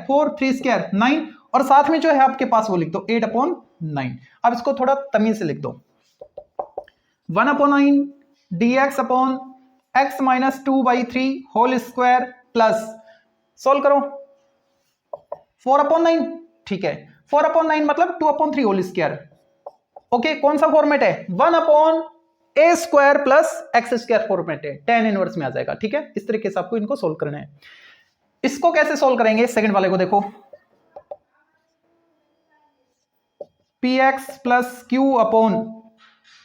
4 3 स्क्वायर 9, और साथ में जो है आपके पास वो लिख दो 8/9। अब इसको थोड़ा तमीज से लिख दो, 1/9 dx upon x minus 2/3 whole square plus, solve करो, 4/9, ठीक है, 4/9 मतलब 2/3 होल स्क्वायर। ओके, कौन सा फॉर्मेट है, 1/a² प्लस x² फॉर्मेट है, tan इनवर्स में आ जाएगा। ठीक है, इस तरीके से आपको इनको सोल्व करना है। इसको कैसे सोल्व करेंगे, सेकंड वाले को देखो, px प्लस q अपॉन,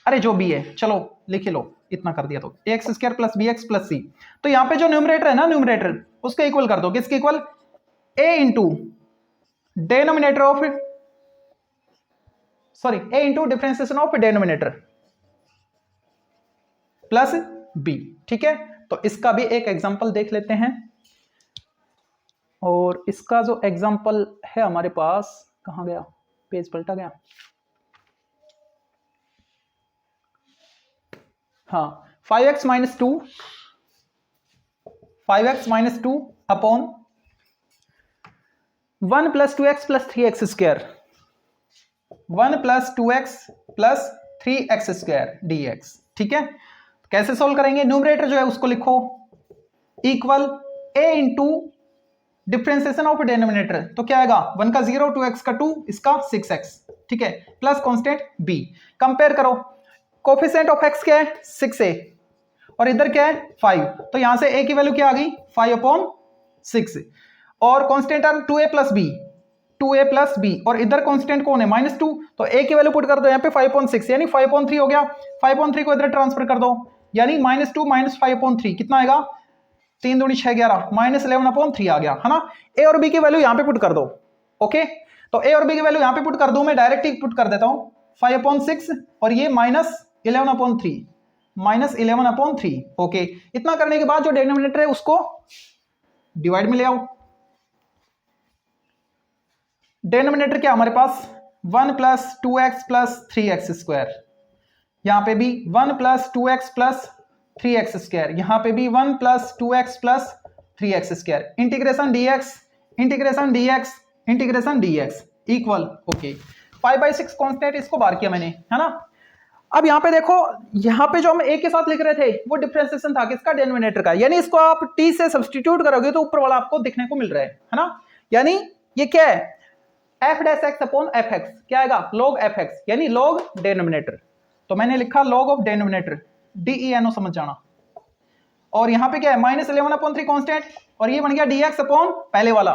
अरे जो भी है चलो लिख लो, इतना कर दिया तो ax² plus bx plus c। तो यहां पे जो न्यूमरेटर है ना, न्यूमरेटर उसको इक्वल कर दो, किसके equal, a into denominator of, sorry a into differentiation of denominator plus b। ठीक है, तो इसका भी एक एग्जांपल देख लेते हैं। और इसका जो एग्जांपल है हमारे पास, कहां गया, पेज पलटा गया, हाँ, 5x minus 2, 5x minus 2 upon 1 plus 2x plus 3x square, 1 plus 2x plus 3x square dx। ठीक है, कैसे सोल्व करेंगे, न्यूमरेटर जो है उसको लिखो equal a into differentiation of denominator, तो क्या आएगा, 1 का 0, 2x का 2, इसका 6x। ठीक है, प्लस कांस्टेंट b, कंपेयर करो, कोफिशिएंट ऑफ x क्या है, 6a, और इधर क्या है 5, तो यहां से a की वैल्यू क्या आ गई, 5/6, और constant term 2a plus b, 2a plus b, और इधर कांस्टेंट कौन है, -2, तो a की वैल्यू पुट कर दो यहाँ पे 5/6 यानी 5/3 हो गया, 5/3 को इधर ट्रांसफर कर दो, यानी -2 माइनस 5/3 कितना आएगा, 3 दूनी 6 11, -11/3 आ गया, है ना। a और b की वैल्यू यहाँ पे पुट कर दो। ओके, तो a और b की वैल्यू यहाँ पे पुट कर दूं, मैं डायरेक्ट ही पुट कर देता हूं, 5/6 और ये -11/3, -11/3। ओके, इतना करने के बाद जो डिनोमिनेटर है उसको डिवाइड में ले आओ। डिनोमिनेटर क्या हमारे पास, 1 plus 2x plus 3x square, यहां पे भी 1 plus 2x plus 3x square, यहां पे भी 1 plus 2x plus 3x square, integration dx, integration dx, integration dx equal, okay, 5/6 constant इसको बाहर किया मैंने, है ना। अब यहां पे देखो, यहां पे जो हम a के साथ लिख रहे थे वो डिफरेंशिएशन था किसका, डिनोमिनेटर का, यानी इसको आप t से सब्स्टिट्यूट करोगे तो ऊपर वाला आपको दिखने को मिल रहा है ना। यानी ये क्या है, f' अपॉन fx, क्या आएगा, log fx, यानी log डिनोमिनेटर, तो मैंने लिखा log ऑफ डिनोमिनेटर, DENO समझ जाना। और यहां पे क्या है, -11/3 कांस्टेंट, और ये बन गया dx अपॉन पहले वाला,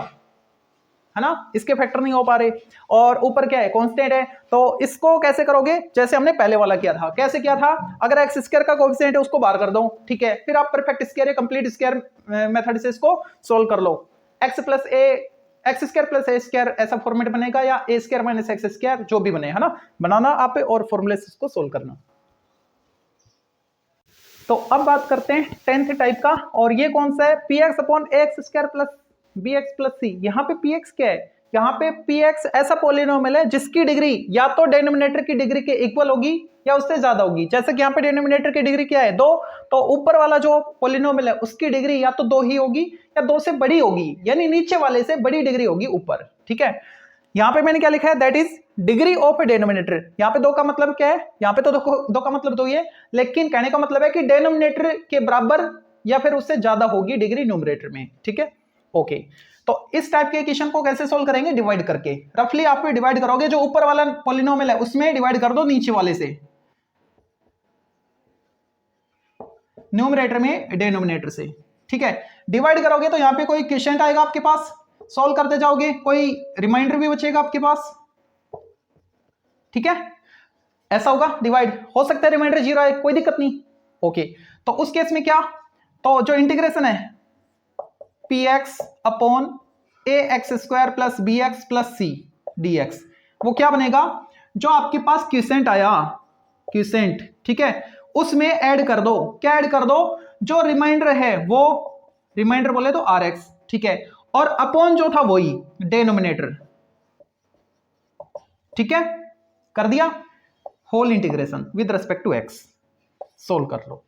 है ना, इसके फैक्टर नहीं हो पा रहे, और ऊपर क्या है, कांस्टेंट है, तो इसको कैसे करोगे, जैसे हमने पहले वाला किया था। कैसे किया था, अगर एक्स स्क्वायर का कोएफिशिएंट है उसको बाहर कर दो, ठीक है, फिर आप परफेक्ट स्क्वायर या कंप्लीट स्क्वायर मेथड से इसको सोल्व कर लो, x square plus a square ऐसा फॉर्मेट बनेगा, या a square minus x square, जो भी बने, है ना, बनाना आप और फॉर्मूले से इसको सोल्व करना। तो अब बात करते हैं 10th टाइप का, और ये कौन सा है, px upon ax square plus bx plus c। यहाँ पे px क्या है, यहाँ पे px ऐसा पॉलिनोमियल है जिसकी डिग्री या तो डिनोमिनेटर की डिग्री के इक्वल होगी या उससे ज्यादा होगी। जैसे कि यहाँ पे डिनोमिनेटर की डिग्री क्या है, 2, तो ऊपर वाला जो पॉलिनोमियल है उसकी डिग्री या तो 2 ही होगी या 2 से बड़ी होगी, यानी नीचे वाले से बड़ी डिग्री होगी ऊपर। ठीक है, यहाँ पे मैंने क्या लिखा है, that is degree of A denominator. यहाँ पे 2 का मतलब क्या है, यहाँ पे तो 2 का मतलब 2 ही है, लेकिन कहने का मतलब है कि डिनोमिनेटर के बराबर या फिर उससे ज्यादा होगी डिग्री न्यूमरेटर में। ठीक है, ओके, तो इस टाइप के इक्वेशन को कैसे सोल्व करेंगे, डिवाइड करके। रफली आप डिवाइड करोगे, जो ऊपर वाला पॉलिनोमियल है उसमें डिवाइड कर दो नीचे वाले से, न्यूमरेटर में डिनोमिनेटर से। ठीक है, डिवाइड करोगे तो यहाँ पे कोई क्वेश्चन आएगा आपके पास, सॉल्व करते जाओगे, कोई रिमाइंडर भी बचेगा आपके पास। ठीक है, ऐसा होगा, डिवाइड हो सकता है रिमाइंडर 0 है, कोई दिक्कत नहीं। ओके, तो उस केस में क्या, तो जो इंटीग्रेशन है px upon ax square plus bx plus c dx, वो क्या बनेगा, जो आपके पास क्वेश्चन आया, क्वेश्चन, ठीक है, उसमें ऐड कर दो, क्या ऐड कर दो, जो रिमाइंडर है वो, रिमाइंडर बोले तो rx, ठीक है, और अपॉन जो था वही डिनोमिनेटर। ठीक है, कर दिया, whole integration with respect to x, solve कर लो।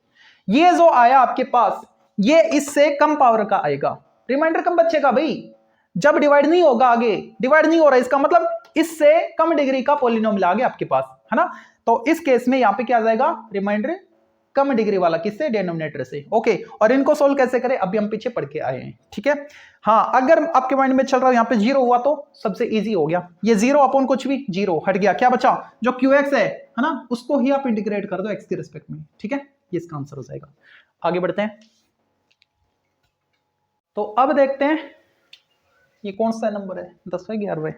ये जो आया आपके पास, ये इससे कम पावर का आएगा, रिमाइंडर कम बचेगा भाई, जब डिवाइड नहीं होगा, आगे डिवाइड नहीं हो रहा, इसका मतलब इससे कम डिग्री का पॉलिनोमियल आ गया आपके पास, है ना। तो इस केस में यहां पे क्या आ जाएगा, रिमाइंडर कम डिग्री वाला, किससे, डिनोमिनेटर से। ओके, और इनको सोल्व कैसे करें अभी हम पीछे पढ़ के आए हैं, ठीक है। हाँ, अगर आपके माइंड में चल रहा है यहाँ पे 0 हुआ तो सबसे इजी हो गया, ये 0 अपॉन कुछ भी 0 हट गया, क्या बचा, जो QX है ना, उसको ही आप इंटीग्रेट कर दो x के रिस्पेक्ट में, ठीक है, ये इसका आंसर हो जाएगा। आगे बढ़ते हैं, तो अब देखते हैं ये कौन सा नंबर है, 10वें 11वें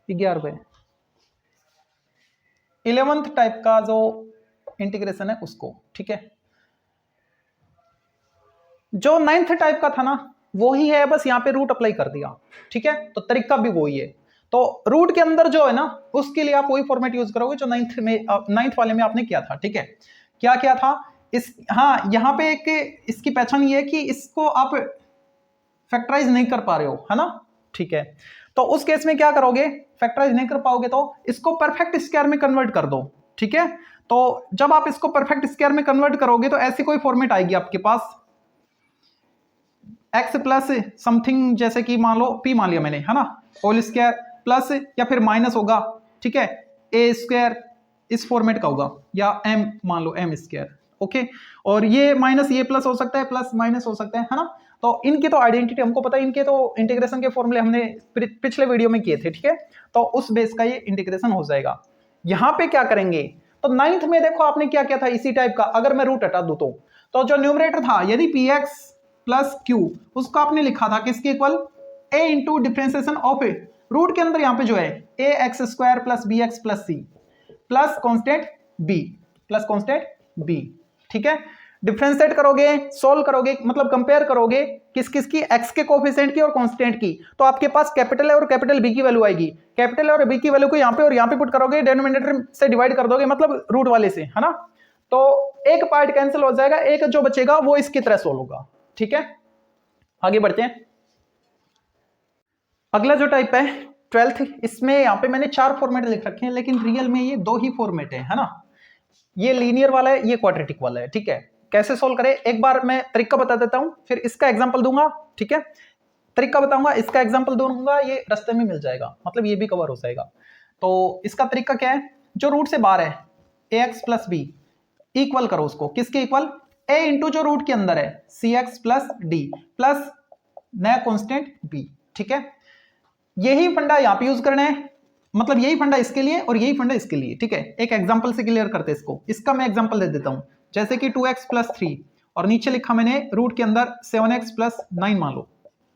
11वें 11th टाइप का जो इंटीग्रेशन है उसको, ठीक है। जो 9th टाइप का था ना वो ही है, बस यहाँ पे रूट अप्लाई कर दिया, ठीक है, तो तरीका भी वही है। तो रूट के अंदर जो है ना उसके लिए आप वही फॉर्मेट यूज करोगे जो 9th वाले में आपने किया था, ठीक है। क्या किया था इस, हाँ यहाँ पे एक इसकी पहचान ये है कि इसको आप फैक्टराइज नहीं कर पा रहे हो, है ना, ठीक है। तो उस केस में क्या करोगे, फैक्टराइज नहीं कर पाओगे तो इसको परफेक्ट स्क्वायर में कन्वर्ट कर दो, ठीक है। तो जब आप इसको परफेक्ट स्क्वायर में कन्वर्ट करोगे तो ऐसी कोई फॉर्मेट आएगी आपके पास, x प्लस समथिंग, जैसे कि मान लो p मान लिया मैंने, है ना, होल स्क्वायर प्लस या फिर माइनस होगा, ठीक है, a स्क्वायर इस फॉर्मेट का होगा, या m मान लो m स्क्वायर, ओके। और ये माइनस ये प्लस हो सकता है, प्लस माइनस हो सकता है ना। तो इनकी तो आइडेंटिटी हमको पता है, इनके तो इंटीग्रेशन के फॉर्मूले हमने पिछले वीडियो में किए थे, ठीक है। तो उस बेस का ये इंटीग्रेशन हो जाएगा। यहाँ पे क्या करेंगे, तो 9th में देखो आपने क्या किया था इसी टाइप का, अगर मैं रूट हटा दूं तो जो न्यूमरेटर था यदि px प्लस क्यू उसको आपने लिखा था किसके equal, a into differentiation of A, root के अंदर यहाँ पे जो है A X square plus B X plus C plus constant B, plus constant B, ठीक है। डिफ्रेंशिएट करोगे, सोल्व करोगे, मतलब कंपेयर करोगे किस किस की, एक्स के कोफिशिएंट की और कांस्टेंट की, तो आपके पास कैपिटल और कैपिटल बी की वैल्यू आएगी। कैपिटल और बी की वैल्यू को यहाँ पे और यहाँ पे पुट करोगे, डिनोमिनेटर से डिवाइड कर दोगे, मतलब रूट वाले से, है ना। तो एक पार्ट कैंसिल हो जाएगा, एक जो बचेगा वो इसकी तरह सोल्व होगा, ठीक है। आगे बढ़ते हैं, अगला जो टाइप है 12th, इसमें यहाँ पे मैंने 4 फॉर्मेट लिख रखे हैं, लेकिन रियल में ये 2 ही फॉर्मेट है ना। ये लीनियर वाला है, ये क्वाड्रेटिक वाला है, ठीक है। कैसे सोल्व करें एक बार मैं तरीका बता देता हूं, फिर इसका एग्जांपल दूंगा, ठीक है। तरीका बताऊंगा, इसका एग्जांपल दूंगा, ये रास्ते में मिल जाएगा, मतलब ये भी कवर हो जाएगा। तो इसका तरीका क्या है, जो रूट से बाहर है ax प्लस बी इक्वल करो उसको किसके इक्वल, a इंटू जो रूट के अंदर है cx प्लस डी प्लस नया कॉन्स्टेंट b, ठीक है। यही फंडा यहाँ पे यूज करना है, मतलब यही फंडा इसके लिए और यही फंडा इसके लिए, ठीक है। एक एग्जांपल से क्लियर करते हैं इसको, इसका मैं एग्जांपल दे देता हूं, जैसे कि 2x प्लस 3 और नीचे लिखा मैंने रूट के अंदर 7x प्लस 9 मान लो,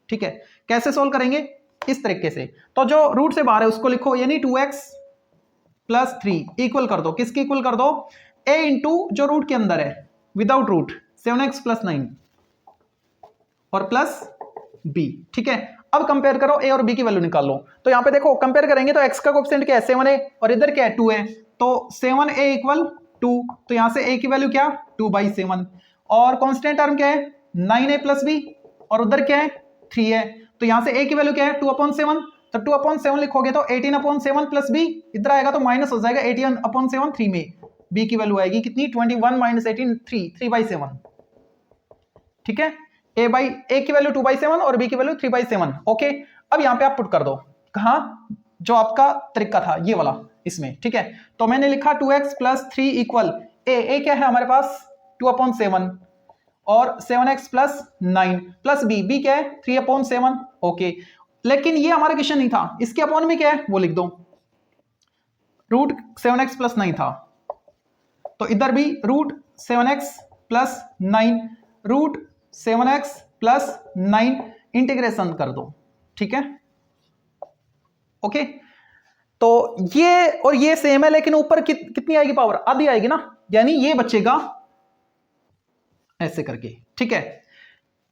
ठीक है। कैसे सोल्व करेंगे, इस तरीके से, तो जो रूट से बाहर है उसको लिखो, यानी 2x प्लस 3 इक्वल कर दो किसके इक्वल कर दो, a इंटू जो रूट के अंदर है विदाउट रूट 7x प्लस 9 और प्लस b, ठीक है। अब कंपेयर करो a और b की वैल्यू निकाल लो, तो यहाँ पे देखो कंपेयर करेंगे तो x का कोएफिशिएंट क्या है 7 है और इधर क्या है 2 है, तो 7a इक्वल 2, तो यहाँ से a की वैल्यू क्या 2/7 और कांस्टेंट टर्म क्या है 9a प्लस b और उधर क्या है 3 है, तो यहाँ से a की वैल्यू क्या है 2/7, तो 2/7 लिखोगे तो 18/7 प्लस b, इधर आएगा तो माइनस हो जाएगा 18/7 3 में b की वैल्यू आएगी कितनी 21 माइनस 18 3/7, ठीक है। a की वैल्यू 2/7 और b की वैल्यू 3/7, ओके। अब यहाँ पे आप पुट कर दो कहाँ, जो आपका तरीका था ये वाला इसमें, ठीक है। तो मैंने लिखा 2x प्लस 3 इक्वल a क्या है हमारे पास 2/7 और 7x प्लस 9 प्लस b क्या है 3/7, ओके। लेकिन ये हमारा क्वेश्चन नहीं था, इसके अपॉन में क्या है वो लिख दो, रूट 7x प्लस 9 था, तो इधर भी root 7x plus 9 root 7x plus 9 integration कर दो, ठीक है, ओके। तो ये और ये सेम है, लेकिन ऊपर कितनी आएगी पावर, आधी आएगी ना, यानी ये बचेगा ऐसे करके, ठीक है,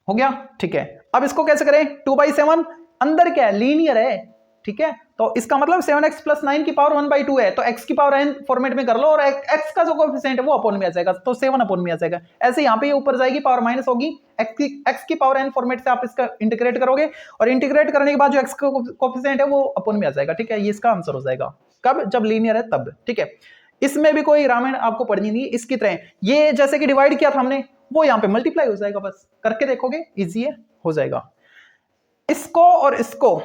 हो गया, ठीक है। अब इसको कैसे करें, 2/7 अंदर क्या है लीनियर है, ठीक है, तो इसका मतलब 7x प्लस 9 की पावर 1/2 है, तो x की पावर n फॉर्मेट में कर लो और x का जो कोएफिशिएंट है वो अपॉन में आ जाएगा, तो 7 अपॉन में आ जाएगा। ऐसे यहाँ पे ये ऊपर जाएगी पावर माइनस होगी, x की पावर n फॉर्मेट से आप इसका इंटीग्रेट करोगे और इंटीग्रेट करने के बाद जो x का कोएफिशिएंट है वो अपॉन में आ जाएगा, ठीक है। ये इसका आंसर हो जाएगा, कब, जब लीनियर है तब, ठीक है। इसमें भी कोई रामायण आपको पढ़नी नहीं, इसकी तरह ये जैसे कि डिवाइड किया था हमने वो यहाँ पे मल्टीप्लाई हो जाएगा, बस करके देखोगे इजी है, हो जाएगा। इसको और इसको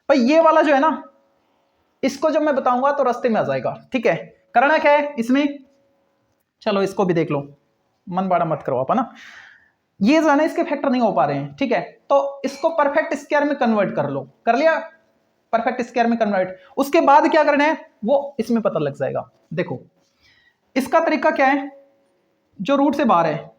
भाई ये वाला जो है ना, इसको जब मैं बताऊंगा तो रास्ते में आ जाएगा, ठीक है। करना क्या है इसमें, चलो इसको भी देख लो, मन बड़ा मत करो आप, है ना। ये जो है ना इसके फैक्टर नहीं हो पा रहे हैं, ठीक है, तो इसको परफेक्ट स्क्वायर में कन्वर्ट कर लो, कर लिया परफेक्ट स्क्वायर में कन्वर्ट। उसके बाद क्या करना है वो इसमें पता लग जाएगा। देखो इसका तरीका क्या है, जो रूट से बाहर है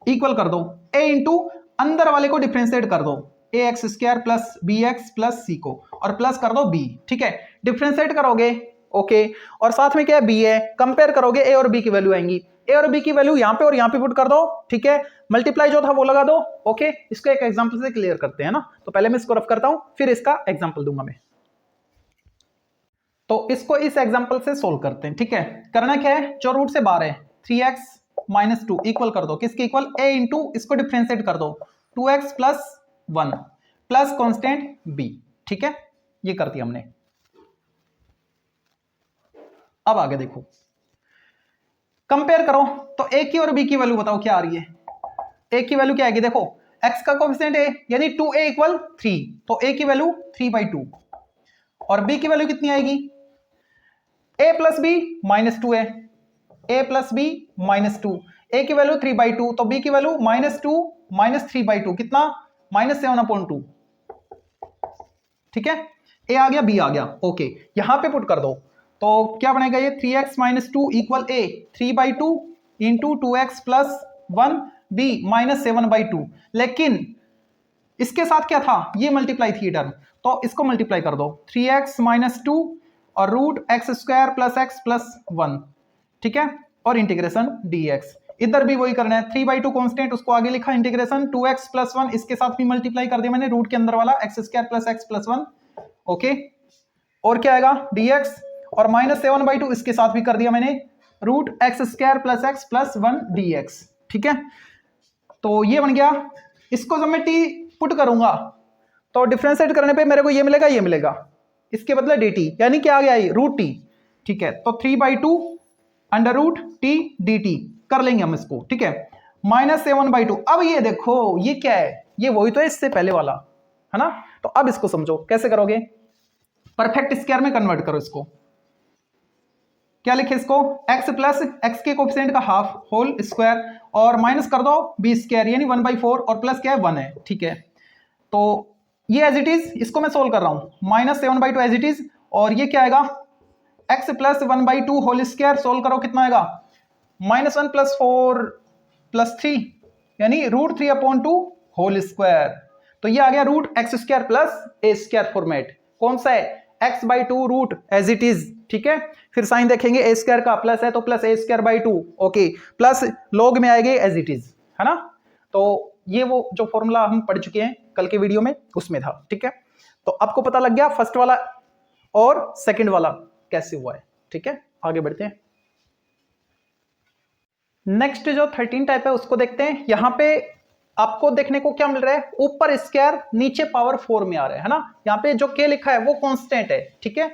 इक्वल कर दो a इंटू अंदर वाले को डिफ्रेंशिएट कर दो, A X square plus B X plus C को, और प्लस कर दो b, ठीक है, डिफ्रेंशिएट करोगे ओके, और साथ में क्या है b है, कंपेयर करोगे a और b की वैल्यू आएंगी, a और b की वैल्यू यहां पे और यहां पे पुट कर दो, ठीक है, मल्टीप्लाई जो था वो लगा दो ओके। इसको एक एग्जांपल से क्लियर करते हैं ना, तो पहले मैं इसको रफ करता हूं फिर इसका एग्जांपल दूंगा मैं। तो इसको इस एग्जांपल से सोल्व करते हैं, ठीक है। करना क्या है, जो रूट से बाहर है 3x माइनस 2 इक्वल कर दो किसके इक्वल, a इंटू इसको डिफ्रेंशिएट कर दो 2x plus 1 plus constant b, ठीक है, ये कर दिया हमने। अब आगे देखो कंपेयर करो, तो a की और b की वैल्यू बताओ क्या आ रही है। a की वैल्यू क्या आएगी, देखो x का कोएफिशिएंट a यानी 2a इक्वल 3, तो a की वैल्यू 3/2, और b की वैल्यू कितनी आएगी, a प्लस बी माइनस 2 है, a plus B minus 2, a की वैल्यू 3/2, तो b की वैल्यू -2 माइनस 3/2 कितना, -7/2, ठीक है, a आ गया b आ गया ओके। यहां पे पुट कर दो तो क्या बनेगा ये 3x minus 2 equal a 3/2 into 2x plus 1 b minus 7/2, लेकिन इसके साथ क्या था, ये मल्टीप्लाई थी टर्म, तो इसको मल्टीप्लाई कर दो 3x माइनस 2 और root X square plus X plus 1, ठीक है, और इंटीग्रेशन dx, इधर भी वही करना है 3/2 कांस्टेंट, उसको आगे लिखा इंटीग्रेशन 2x प्लस 1, इसके साथ भी मल्टीप्लाई कर दिया मैंने रूट के अंदर वाला x square plus X plus 1 okay, और क्या आएगा dx, और -7/2 इसके साथ भी कर दिया मैंने root X square plus X plus 1 dx, ठीक है। तो ये बन गया, इसको जब मैं t पुट करूंगा तो डिफरेंशिएट करने पे मेरे को ये मिलेगा, ये मिलेगा, इसके बदले dt, यानी क्या आ गया ये रूट t, ठीक है, तो 3/2 अंडर रूट t dt कर लेंगे हम इसको, ठीक है, -7/2। अब ये देखो ये क्या है, ये वही तो है इससे पहले वाला, है ना। तो अब इसको समझो कैसे करोगे, परफेक्ट स्क्वायर में कन्वर्ट करो इसको, क्या लिखे इसको, x प्लस एक्स के कोएफिशिएंट का हाफ होल स्क्वायर और माइनस कर दो b स्क्वायर यानी 1/4 और प्लस क्या है 1 है, ठीक है। तो ये एज इट इज, इसको मैं सोल्व कर रहा हूं -7/2 एज इट इज, और ये क्या आएगा x plus 1/2 whole square, solve करो कितना आएगा -1 प्लस 4 प्लस 3 यानी √3/2 होल स्क्वायर, तो ये आ गया रूट एक्स स्क्वायर प्लस ए स्क्वायर फॉर्मेट, कौन सा है x/2 root as it is, ठीक है, फिर साइन देखेंगे ए स्क्वायर का प्लस है तो plus a square by 2 okay, plus log में आएगी एज इट इज, है ना। तो ये वो जो फॉर्मूला हम पढ़ चुके हैं कल के वीडियो में उसमें था, ठीक है। तो आपको पता लग गया फर्स्ट वाला और सेकंड वाला कैसे हुआ है, ठीक है। आगे बढ़ते हैं, नेक्स्ट जो 13 टाइप है उसको देखते हैं। यहां पे आपको देखने को क्या मिल रहा है, ऊपर स्क्वायर नीचे पावर 4 में आ रहा है ना, यहाँ पे जो k लिखा है वो कांस्टेंट है, ठीक है।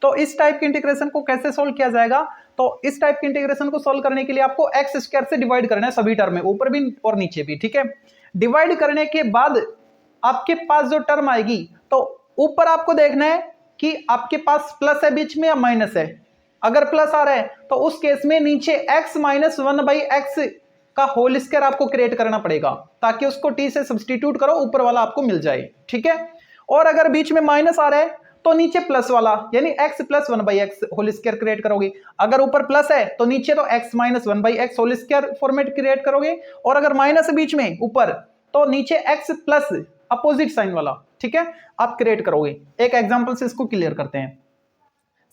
तो इस टाइप के इंटीग्रेशन को कैसे सोल्व किया जाएगा, तो इस टाइप के इंटीग्रेशन को सोल्व करने के लिए आपको एक्स स्क्वायर से डिवाइड करना है सभी टर्म में, ऊपर भी और नीचे भी, ठीक है। डिवाइड करने के बाद आपके पास जो टर्म आएगी, तो ऊपर आपको देखना है कि आपके पास प्लस है बीच में या माइनस है, अगर प्लस आ रहा है तो उस केस में नीचे x माइनस 1/x का होल स्क्वायर आपको क्रिएट करना पड़ेगा, ताकि उसको t से सब्सटीट्यूट करो ऊपर वाला आपको मिल जाए, ठीक है। और अगर बीच में माइनस आ रहा है तो नीचे प्लस वाला यानी x plus 1/x whole square create करोगे, अगर ऊपर प्लस है तो नीचे तो x minus 1/x whole square format create करोगे, और अगर माइनस बीच में ऊपर तो नीचे x प्लस अपोजिट साइन वाला, ठीक है, आप क्रिएट करोगे। एक एग्जांपल से इसको क्लियर करते हैं।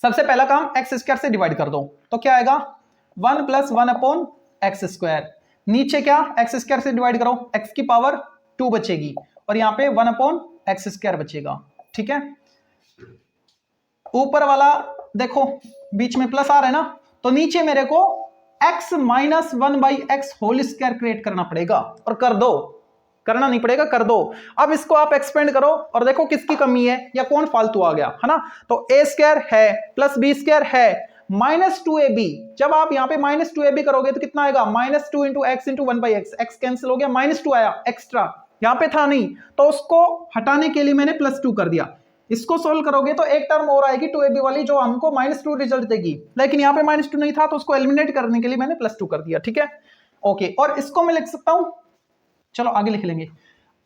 सबसे पहला काम एक्स स्क्वायर से डिवाइड कर दो, तो क्या आएगा 1 + 1/x², नीचे क्या एक्स स्क्वायर से डिवाइड करो, x की पावर 2 बचेगी और यहाँ पे 1/x² बचेगा, ठीक है। ऊपर वाला देखो बीच में प्लस आ रहा है ना, तो नीचे मेरे को x minus 1/x whole square create करना पड़ेगा, और कर दो, करना नहीं पड़ेगा, कर दो। अब इसको आप एक्सपेंड करो और देखो किसकी कमी है या कौन फालतू आ गया, है ना। तो a² है प्लस b² है -2ab, जब आप यहाँ पे -2ab करोगे तो कितना आएगा -2 × x × 1/x, x कैंसिल हो गया, -2 आया एक्स्ट्रा, यहाँ पे था नहीं तो उसको हटाने के लिए मैंने +2 कर दिया। इसको सोल्व करोगे तो एक टर्म और आएगी 2ab वाली जो हमको -2 रिजल्ट देगी, लेकिन यहाँ पे -2 नहीं था तो उसको एलिमिनेट करने के लिए मैंने +2 कर दिया, ठीक है। ओके, और इसको मैं लिख सकता हूं, चलो आगे लिख लेंगे।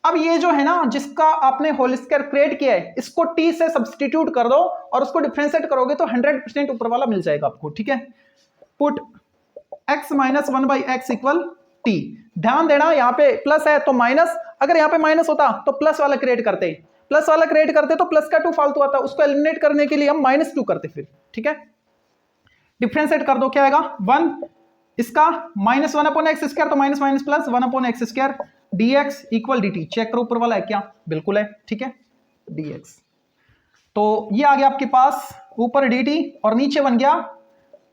अब ये जो है ना जिसका आपने होल स्क्वायर क्रिएट किया है, इसको टी से सब्सटीट्यूट कर दो और उसको डिफरेंशिएट करोगे तो 100% ऊपर वाला मिल जाएगा आपको, ठीक है। Put x minus 1/x equal T. ध्यान देना यहाँ पे प्लस है तो माइनस, अगर यहाँ पे माइनस होता तो प्लस वाला क्रिएट करते, प्लस वाला क्रिएट करते तो प्लस का 2 फालतू आता, उसको एलिमिनेट करने के लिए हम -2 करते फिर, ठीक है। डिफरेंशिएट कर दो, क्या आएगा 1, इसका -1/x² तो minus minus plus 1/x² dx equal dt। Check करो ऊपर वाला है क्या, बिल्कुल है, ठीक है, dx। तो ये आ गया आपके पास ऊपर dt और नीचे बन गया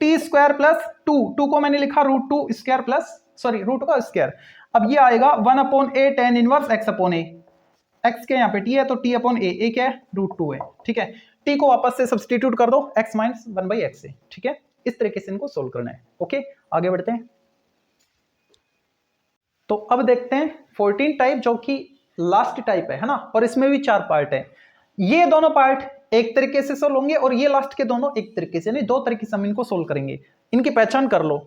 t² प्लस 2 को मैंने लिखा √2² प्लस रूट का स्क्वायर। अब ये आएगा 1/a tan inverse x/a। x के यहाँ पे t है तो t/a क्या है √2 है, ठीक है। t को वापस से सब्सटीट्यूट कर दो x माइनस 1/x से, ठीक है। इस तरीके से इनको सोल्व करना है। ओके, आगे बढ़ते हैं। तो अब देखते हैं 14 टाइप जो कि लास्ट टाइप है ना, और इसमें भी 4 पार्ट है। ये दोनों पार्ट एक तरीके से सोल्व होंगे और ये लास्ट के दोनों एक तरीके से, नहीं 2 तरीके से हम इनको सोल्व करेंगे। इनकी पहचान कर लो।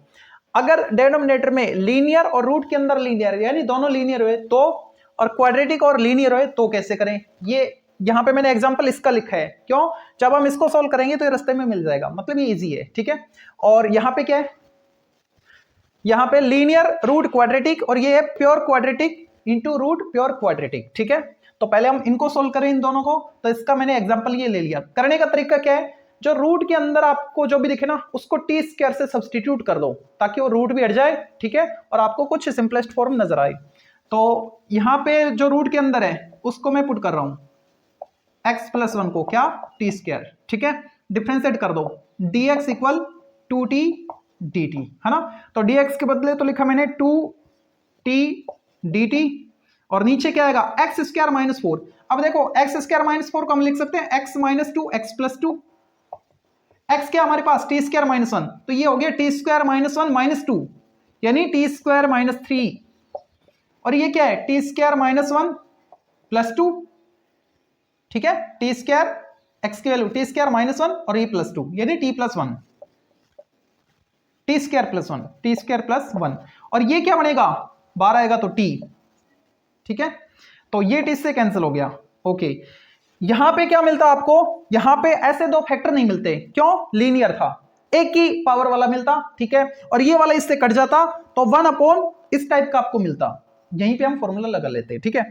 अगर डिनोमिनेटर में लीनियर और रूट के अंदर लीनियर यानी दोनों लीनियर हुए तो, और क्वाड्रेटिक और लीनियर हुए तो कैसे करें, ये यहां पे मैंने एग्जांपल इसका लिखा है। क्यों, जब हम इसको सोल्व करेंगे तो ये रास्ते में मिल जाएगा, मतलब ये इजी है, ठीक है। और यहां पे क्या है, यहां पे लीनियर रूट क्वाड्रेटिक और ये है pure quadratic into root pure quadratic, ठीक है। तो पहले हम इनको सोल्व करें इन दोनों को, तो इसका मैंने एग्जांपल ये ले लिया। करने का तरीका क्या है, जो रूट के अंदर आपको जो भी दिखे ना उसको t² से सब्सटीट्यूट कर दो ताकि वो रूट भी हट जाए, ठीक है, और आपको कुछ सिंपलेस्ट फॉर्म नजर आए। तो यहां पे जो रूट के अंदर है उसको मैं पुट कर रहा हूं x + 1 को क्या t², ठीक है। डिफरेंशिएट कर दो dx इक्वल 2t dt, है ना। तो dx के बदले तो लिखा मैंने 2t dt और नीचे क्या आएगा x² - 4। अब देखो x² - 4 को हम लिख सकते हैं x - 2 x + 2। x क्या हमारे पास t² - 1, तो ये हो गया t² - 1 - 2 यानी t² - 3, और ये क्या है t² - 1 + 2, ठीक है। t² x की वैल्यू t² - 1 और ये +2 यानी t + 1, t² + 1 और ये क्या बनेगा 12 आएगा तो t, ठीक है। तो ये t से कैंसिल हो गया। ओके, यहां पे क्या मिलता आपको, यहां पे ऐसे 2 फैक्टर नहीं मिलते, क्यों, लीनियर था, एक ही पावर वाला मिलता, ठीक है। और ये वाला इससे कट जाता तो 1/ इस टाइप का आपको मिलता, यहीं पे हम फॉर्मूला लगा लेते, ठीक है।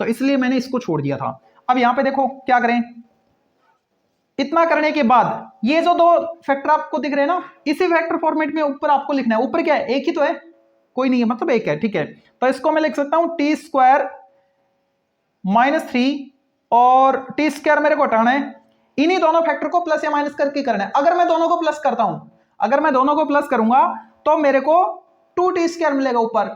तो इसलिए मैंने इसको छोड़ दिया था। अब यहां पे देखो क्या करें, इतना करने के बाद ये जो 2 फैक्टर आपको दिख रहे हैं ना, इसी फैक्टर फॉर्मेट में ऊपर आपको लिखना है। ऊपर क्या है, एक ही तो है, कोई नहीं है, मतलब एक है, ठीक है। तो इसको मैं लिख सकता हूं t² - 3 और t² मेरे को हटाना है, इन्हीं दोनों फैक्टर को प्लस या माइनस करके करना है। अगर मैं दोनों को प्लस करता हूं, अगर मैं दोनों को प्लस करूंगा तो मेरे को 2t² मिलेगा, ऊपर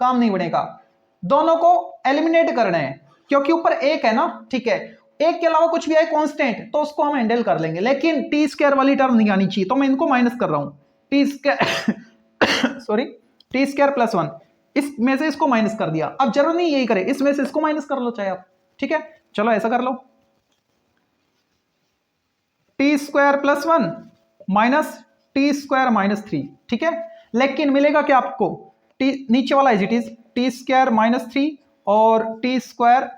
काम नहीं बनेगा। दोनों को एलिमिनेट करना है क्योंकि ऊपर एक है ना, ठीक है। एक के अलावा कुछ भी आए कांस्टेंट तो उसको हम हैंडल कर लेंगे, लेकिन t² वाली टर्म नहीं आनी चाहिए, तो मैं इनको माइनस कर रहा हूं t² सॉरी t² + 1, इसमें से इसको माइनस कर दिया। अब जरूर नहीं यही करे, इसमें से इसको माइनस कर लो चाहे आप, ठीक है। चलो ऐसा कर लो t² + 1 माइनस t² - 3, ठीक है। लेकिन मिलेगा क्या आपको, t नीचे वाला एज इट इज t² - 3 और t²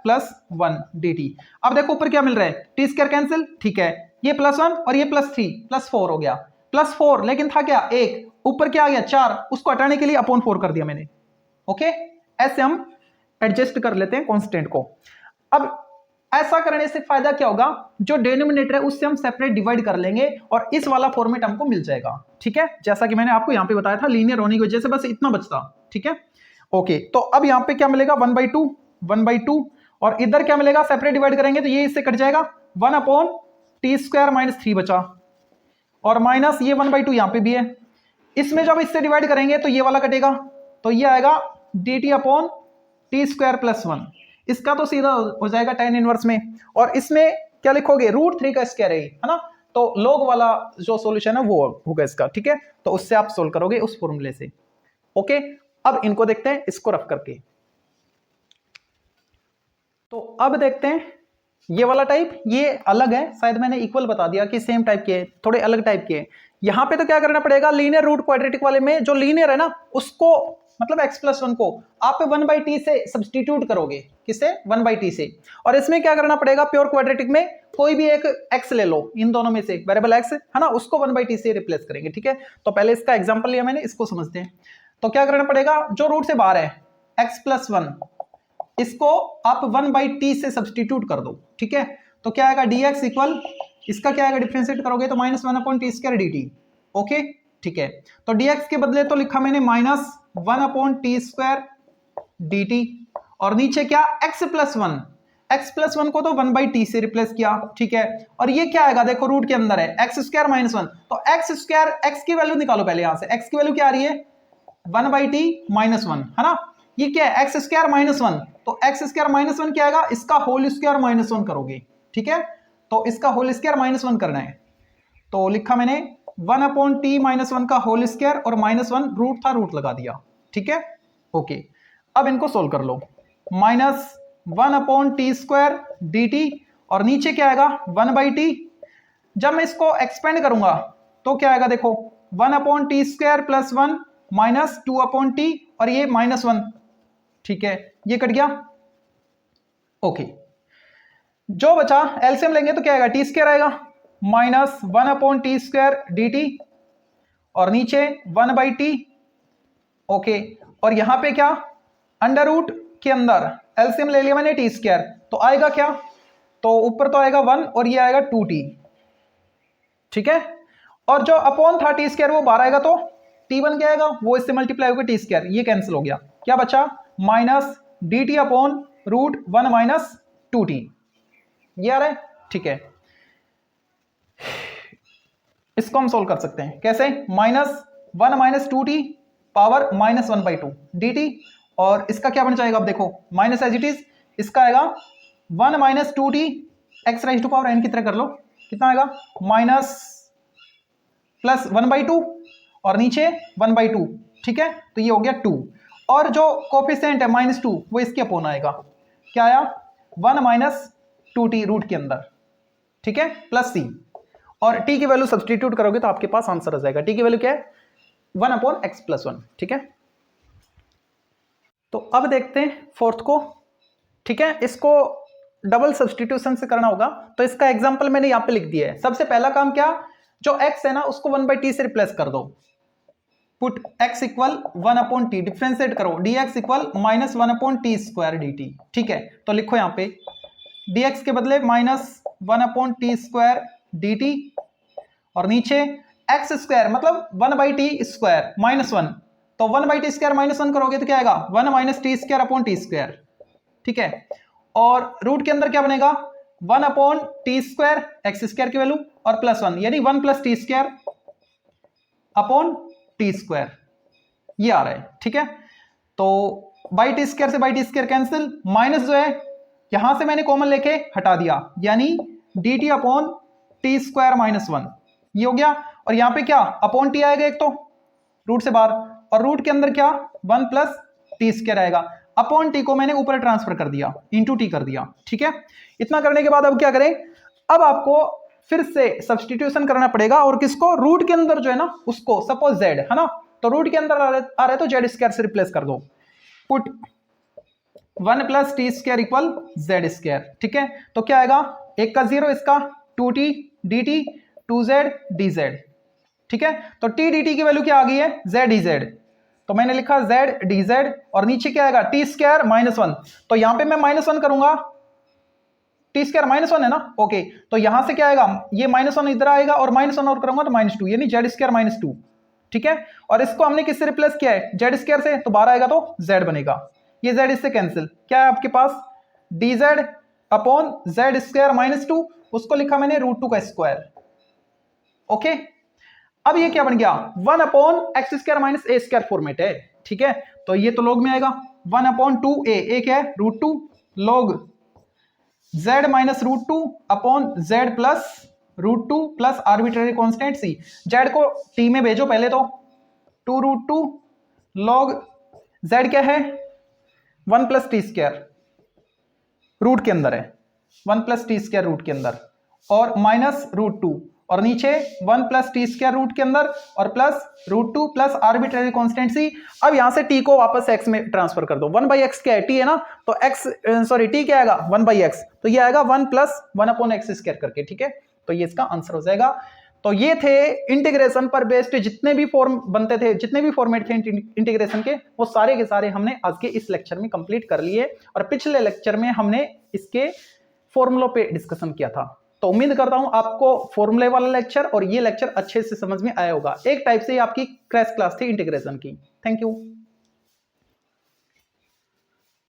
+ 1 dt। अब देखो ऊपर क्या मिल रहा है, t² कैंसिल, ठीक है, ये +1 और ये +3 +4 हो गया, +4 लेकिन था क्या 1, ऊपर क्या आ गया 4, उसको हटाने के लिए /4 कर दिया मैंने। ओके, ऐसे हम एडजस्ट कर लेते हैं कांस्टेंट को। अब ऐसा करने से फायदा क्या होगा, जो डिनोमिनेटर है उससे हम सेपरेट डिवाइड कर लेंगे और इस वाला फॉर्मेट हमको मिल जाएगा, ठीक है। जैसा कि मैंने आपको यहां पे बताया था, लीनियर होने की वजह से बस इतना बचता, ठीक है। ओके, तो अब यहां पे क्या मिलेगा 1/2 और इधर क्या मिलेगा, सेपरेट डिवाइड करेंगे तो ये इससे कट जाएगा 1/t² - 3 बचा, और माइनस ये 1/2 यहां पे भी है। इसमें जब इससे डिवाइड करेंगे तो ये वाला कटेगा, तो ये आएगा dt/t² + 1। इसका तो सीधा हो जाएगा tan इनवर्स में, और इसमें क्या लिखोगे √3 का स्क्वायर है ना, तो log वाला जो सॉल्यूशन है वो होगा इसका, ठीक है। तो उससे आप सोल्व करोगे उस फॉर्मूले से। ओके, अब इनको देखते हैं इसको रफ करके। तो अब देखते हैं ये वाला टाइप, ये अलग है, शायद मैंने इक्वल बता दिया कि सेम टाइप के, थोड़े अलग टाइप के। यहां पे तो क्या करना पड़ेगा, लीनियर रूट क्वाड्रेटिक वाले में जो लीनियर है ना उसको मतलब x+1 को आप 1/t से सब्सटीट्यूट करोगे, किसे 1/t से। और इसमें क्या करना पड़ेगा, प्योर क्वाड्रेटिक में कोई भी एक x ले लो, इन दोनों में से वेरिएबल x है ना, उसको 1/t से रिप्लेस करेंगे। ठीक है, तो पहले इसका एग्जांपल लिया मैंने, इसको समझते हैं। तो क्या करना पड़ेगा, जो रूट से बाहर है x+1 इसको आप 1/t से सब्सटीट्यूट कर दो। ठीक है, तो क्या आएगा dx इक्वल, इसका क्या आएगा, डिफरेंशिएट करोगे तो -1/t² ओके। ठीक है, तो dx के बदले तो लिखा मैंने -1/t²dt और नीचे क्या x+1 को तो 1/t से रिप्लेस किया। ठीक है, और ये क्या आएगा, देखो रूट के अंदर है x² - 1, तो x की वैल्यू निकालो पहले, यहां से x की वैल्यू क्या आ रही है 1/t - 1 है ना, ये क्या है x² - 1, तो x² - 1 क्या आएगा, इसका होल स्क्वायर -1 करोगे। ठीक है, तो इसका होल स्क्वायर -1 करना है, तो लिखा मैंने 1/t - 1 का होल स्क्वायर और -1 रूट था, रूट लगा दिया। ठीक है, ओके। अब इनको सोल्व कर लो, -1/t² और नीचे क्या आएगा 1/t। जब मैं इसको एक्सपेंड करूंगा तो क्या आएगा, देखो 1/t² + 1 -2/t और ये -1। ठीक है, ये कट गया। ओके, जो बचा एलसीएम लेंगे तो क्या आएगा, t² आएगा -1/t² और नीचे 1/t। ओके, और यहां पे क्या, अंडर रूट के अंदर एलसीएम ले लिया मैंने t², तो आएगा क्या, तो ऊपर तो आएगा 1 और ये आएगा 2t। ठीक है, और जो अपॉन था t² वो बाहर आएगा, तो t बन गया आएगा, वो इससे मल्टीप्लाई होकर t², ये कैंसिल हो गया, क्या बचा -dt/√1 - 2t, ये आ रहा है। ठीक है, इसको हम सोल्व कर सकते हैं कैसे, -1 - 2t पावर -1/2 dt, और इसका क्या बन जाएगा, अब देखो माइनस एज इट इज, इसका आएगा 1 - 2t x⁻n की तरह कर लो, कितना आएगा +1/2 और नीचे 1/2। ठीक है, तो ये हो गया 2, और जो कोफिशिएंट है -2 वो इसके अपोन आएगा, क्या आया 1 - 2t रूट के अंदर। ठीक है, प्लस c, और t की वैल्यू सब्सटीट्यूट करोगे तो आपके पास आंसर आ जाएगा। t की वैल्यू क्या है 1/x+1। ठीक है, तो अब देखते हैं फोर्थ को। ठीक है, इसको डबल सब्सटीट्यूशन से करना होगा, तो इसका एग्जांपल मैंने यहां पे लिख दिया है। सबसे पहला काम क्या, जो x है ना उसको 1/t से रिप्लेस कर दो, put x equal 1/t, differentiate करो dx इक्वल -1/t²dt। ठीक है, तो लिखो यहां पे dx के बदले -1/t²dt और नीचे x² मतलब 1/t² -1, तो 1/t² -1 करोगे तो क्या आएगा 1 - t²/t²। ठीक है, और रूट के अंदर क्या बनेगा 1/t² x² की वैल्यू और +1, यानी 1 + t²/t², ये आ रहा है। ठीक है, तो बाई t² से बाई t² कैंसिल, माइनस जो है यहां से मैंने कॉमन लेके हटा दिया, यानी dt/t² -1, ये हो गया। और यहां पे क्या अपॉन t आएगा एक तो रूट से बाहर, और रूट के अंदर क्या 1 + t² आएगा, अपॉन t को मैंने ऊपर ट्रांसफर कर दिया, इंटू t कर दिया। ठीक है, इतना करने के बाद अब क्या करें, अब आपको फिर से सब्सटीट्यूशन करना पड़ेगा, और किसको, रूट के अंदर जो है ना उसको, सपोज z है ना, तो रूट के अंदर आ रहा है तो z² से रिप्लेस कर दो, पुट 1 + t² इक्वल z²। ठीक है, तो क्या आएगा, एक का 0, इसका 2t dt 2z dz। ठीक है, तो t dt की वैल्यू क्या आ गई है z dz, तो मैंने लिखा z dz, और नीचे क्या आएगा t² -1, तो यहां पे मैं -1 करूंगा, t² -1 है ना, ओके, तो यहां से क्या आएगा, ये -1 इधर आएगा और -1 और करूंगा तो -2, यानी z² -2। ठीक है, और इसको हमने किससे रिप्लेस किया है z² से, तो बाहर आएगा तो z बनेगा, ये z इससे कैंसिल, क्या है आपके पास dz/z² -2, उसको लिखा मैंने √2 का स्क्वायर। ओके, अब ये क्या बन गया 1/x² - a² फॉर्मेट है। ठीक है, तो ये तो लॉग में आएगा 1/2a, एक है √2 log z - √2 upon z plus √2 plus arbitrary constant c, z को t में भेजो पहले तो 2√2 log z क्या है 1 + t² रूट के अंदर है, 1 + t² रूट के अंदर, और -√2 और नीचे 1 प्लस टी स्क्वायर रूट के अंदर और प्लस √2 प्लस आर्बिट्रेरी कांस्टेंट सी। अब यहां से टी को वापस x में ट्रांसफर कर दो। 1/x क्या है, टी है ना, तो टी क्या आएगा 1/x, तो ये आएगा 1 प्लस 1/x² करके, ठीक है। तो ये इसका आंसर हो जाएगा। तो ये थे इंटीग्रेशन पर बेस्ड जितने भी फॉर्म बनते थे, जितने भी फॉर्मेट थे इंटीग्रेशन के, वो सारे के सारे हमने आज के इस लेक्चर में कंप्लीट कर लिए। और पिछले लेक्चर में हमने इसके फॉर्मूलों पे डिस्कशन किया था। तो उम्मीद करता हूं आपको फॉर्मूले वाला लेक्चर और ये लेक्चर अच्छे से समझ में आया होगा। एक टाइप से आपकी क्रैश क्लास थी इंटीग्रेशन की। Thank you.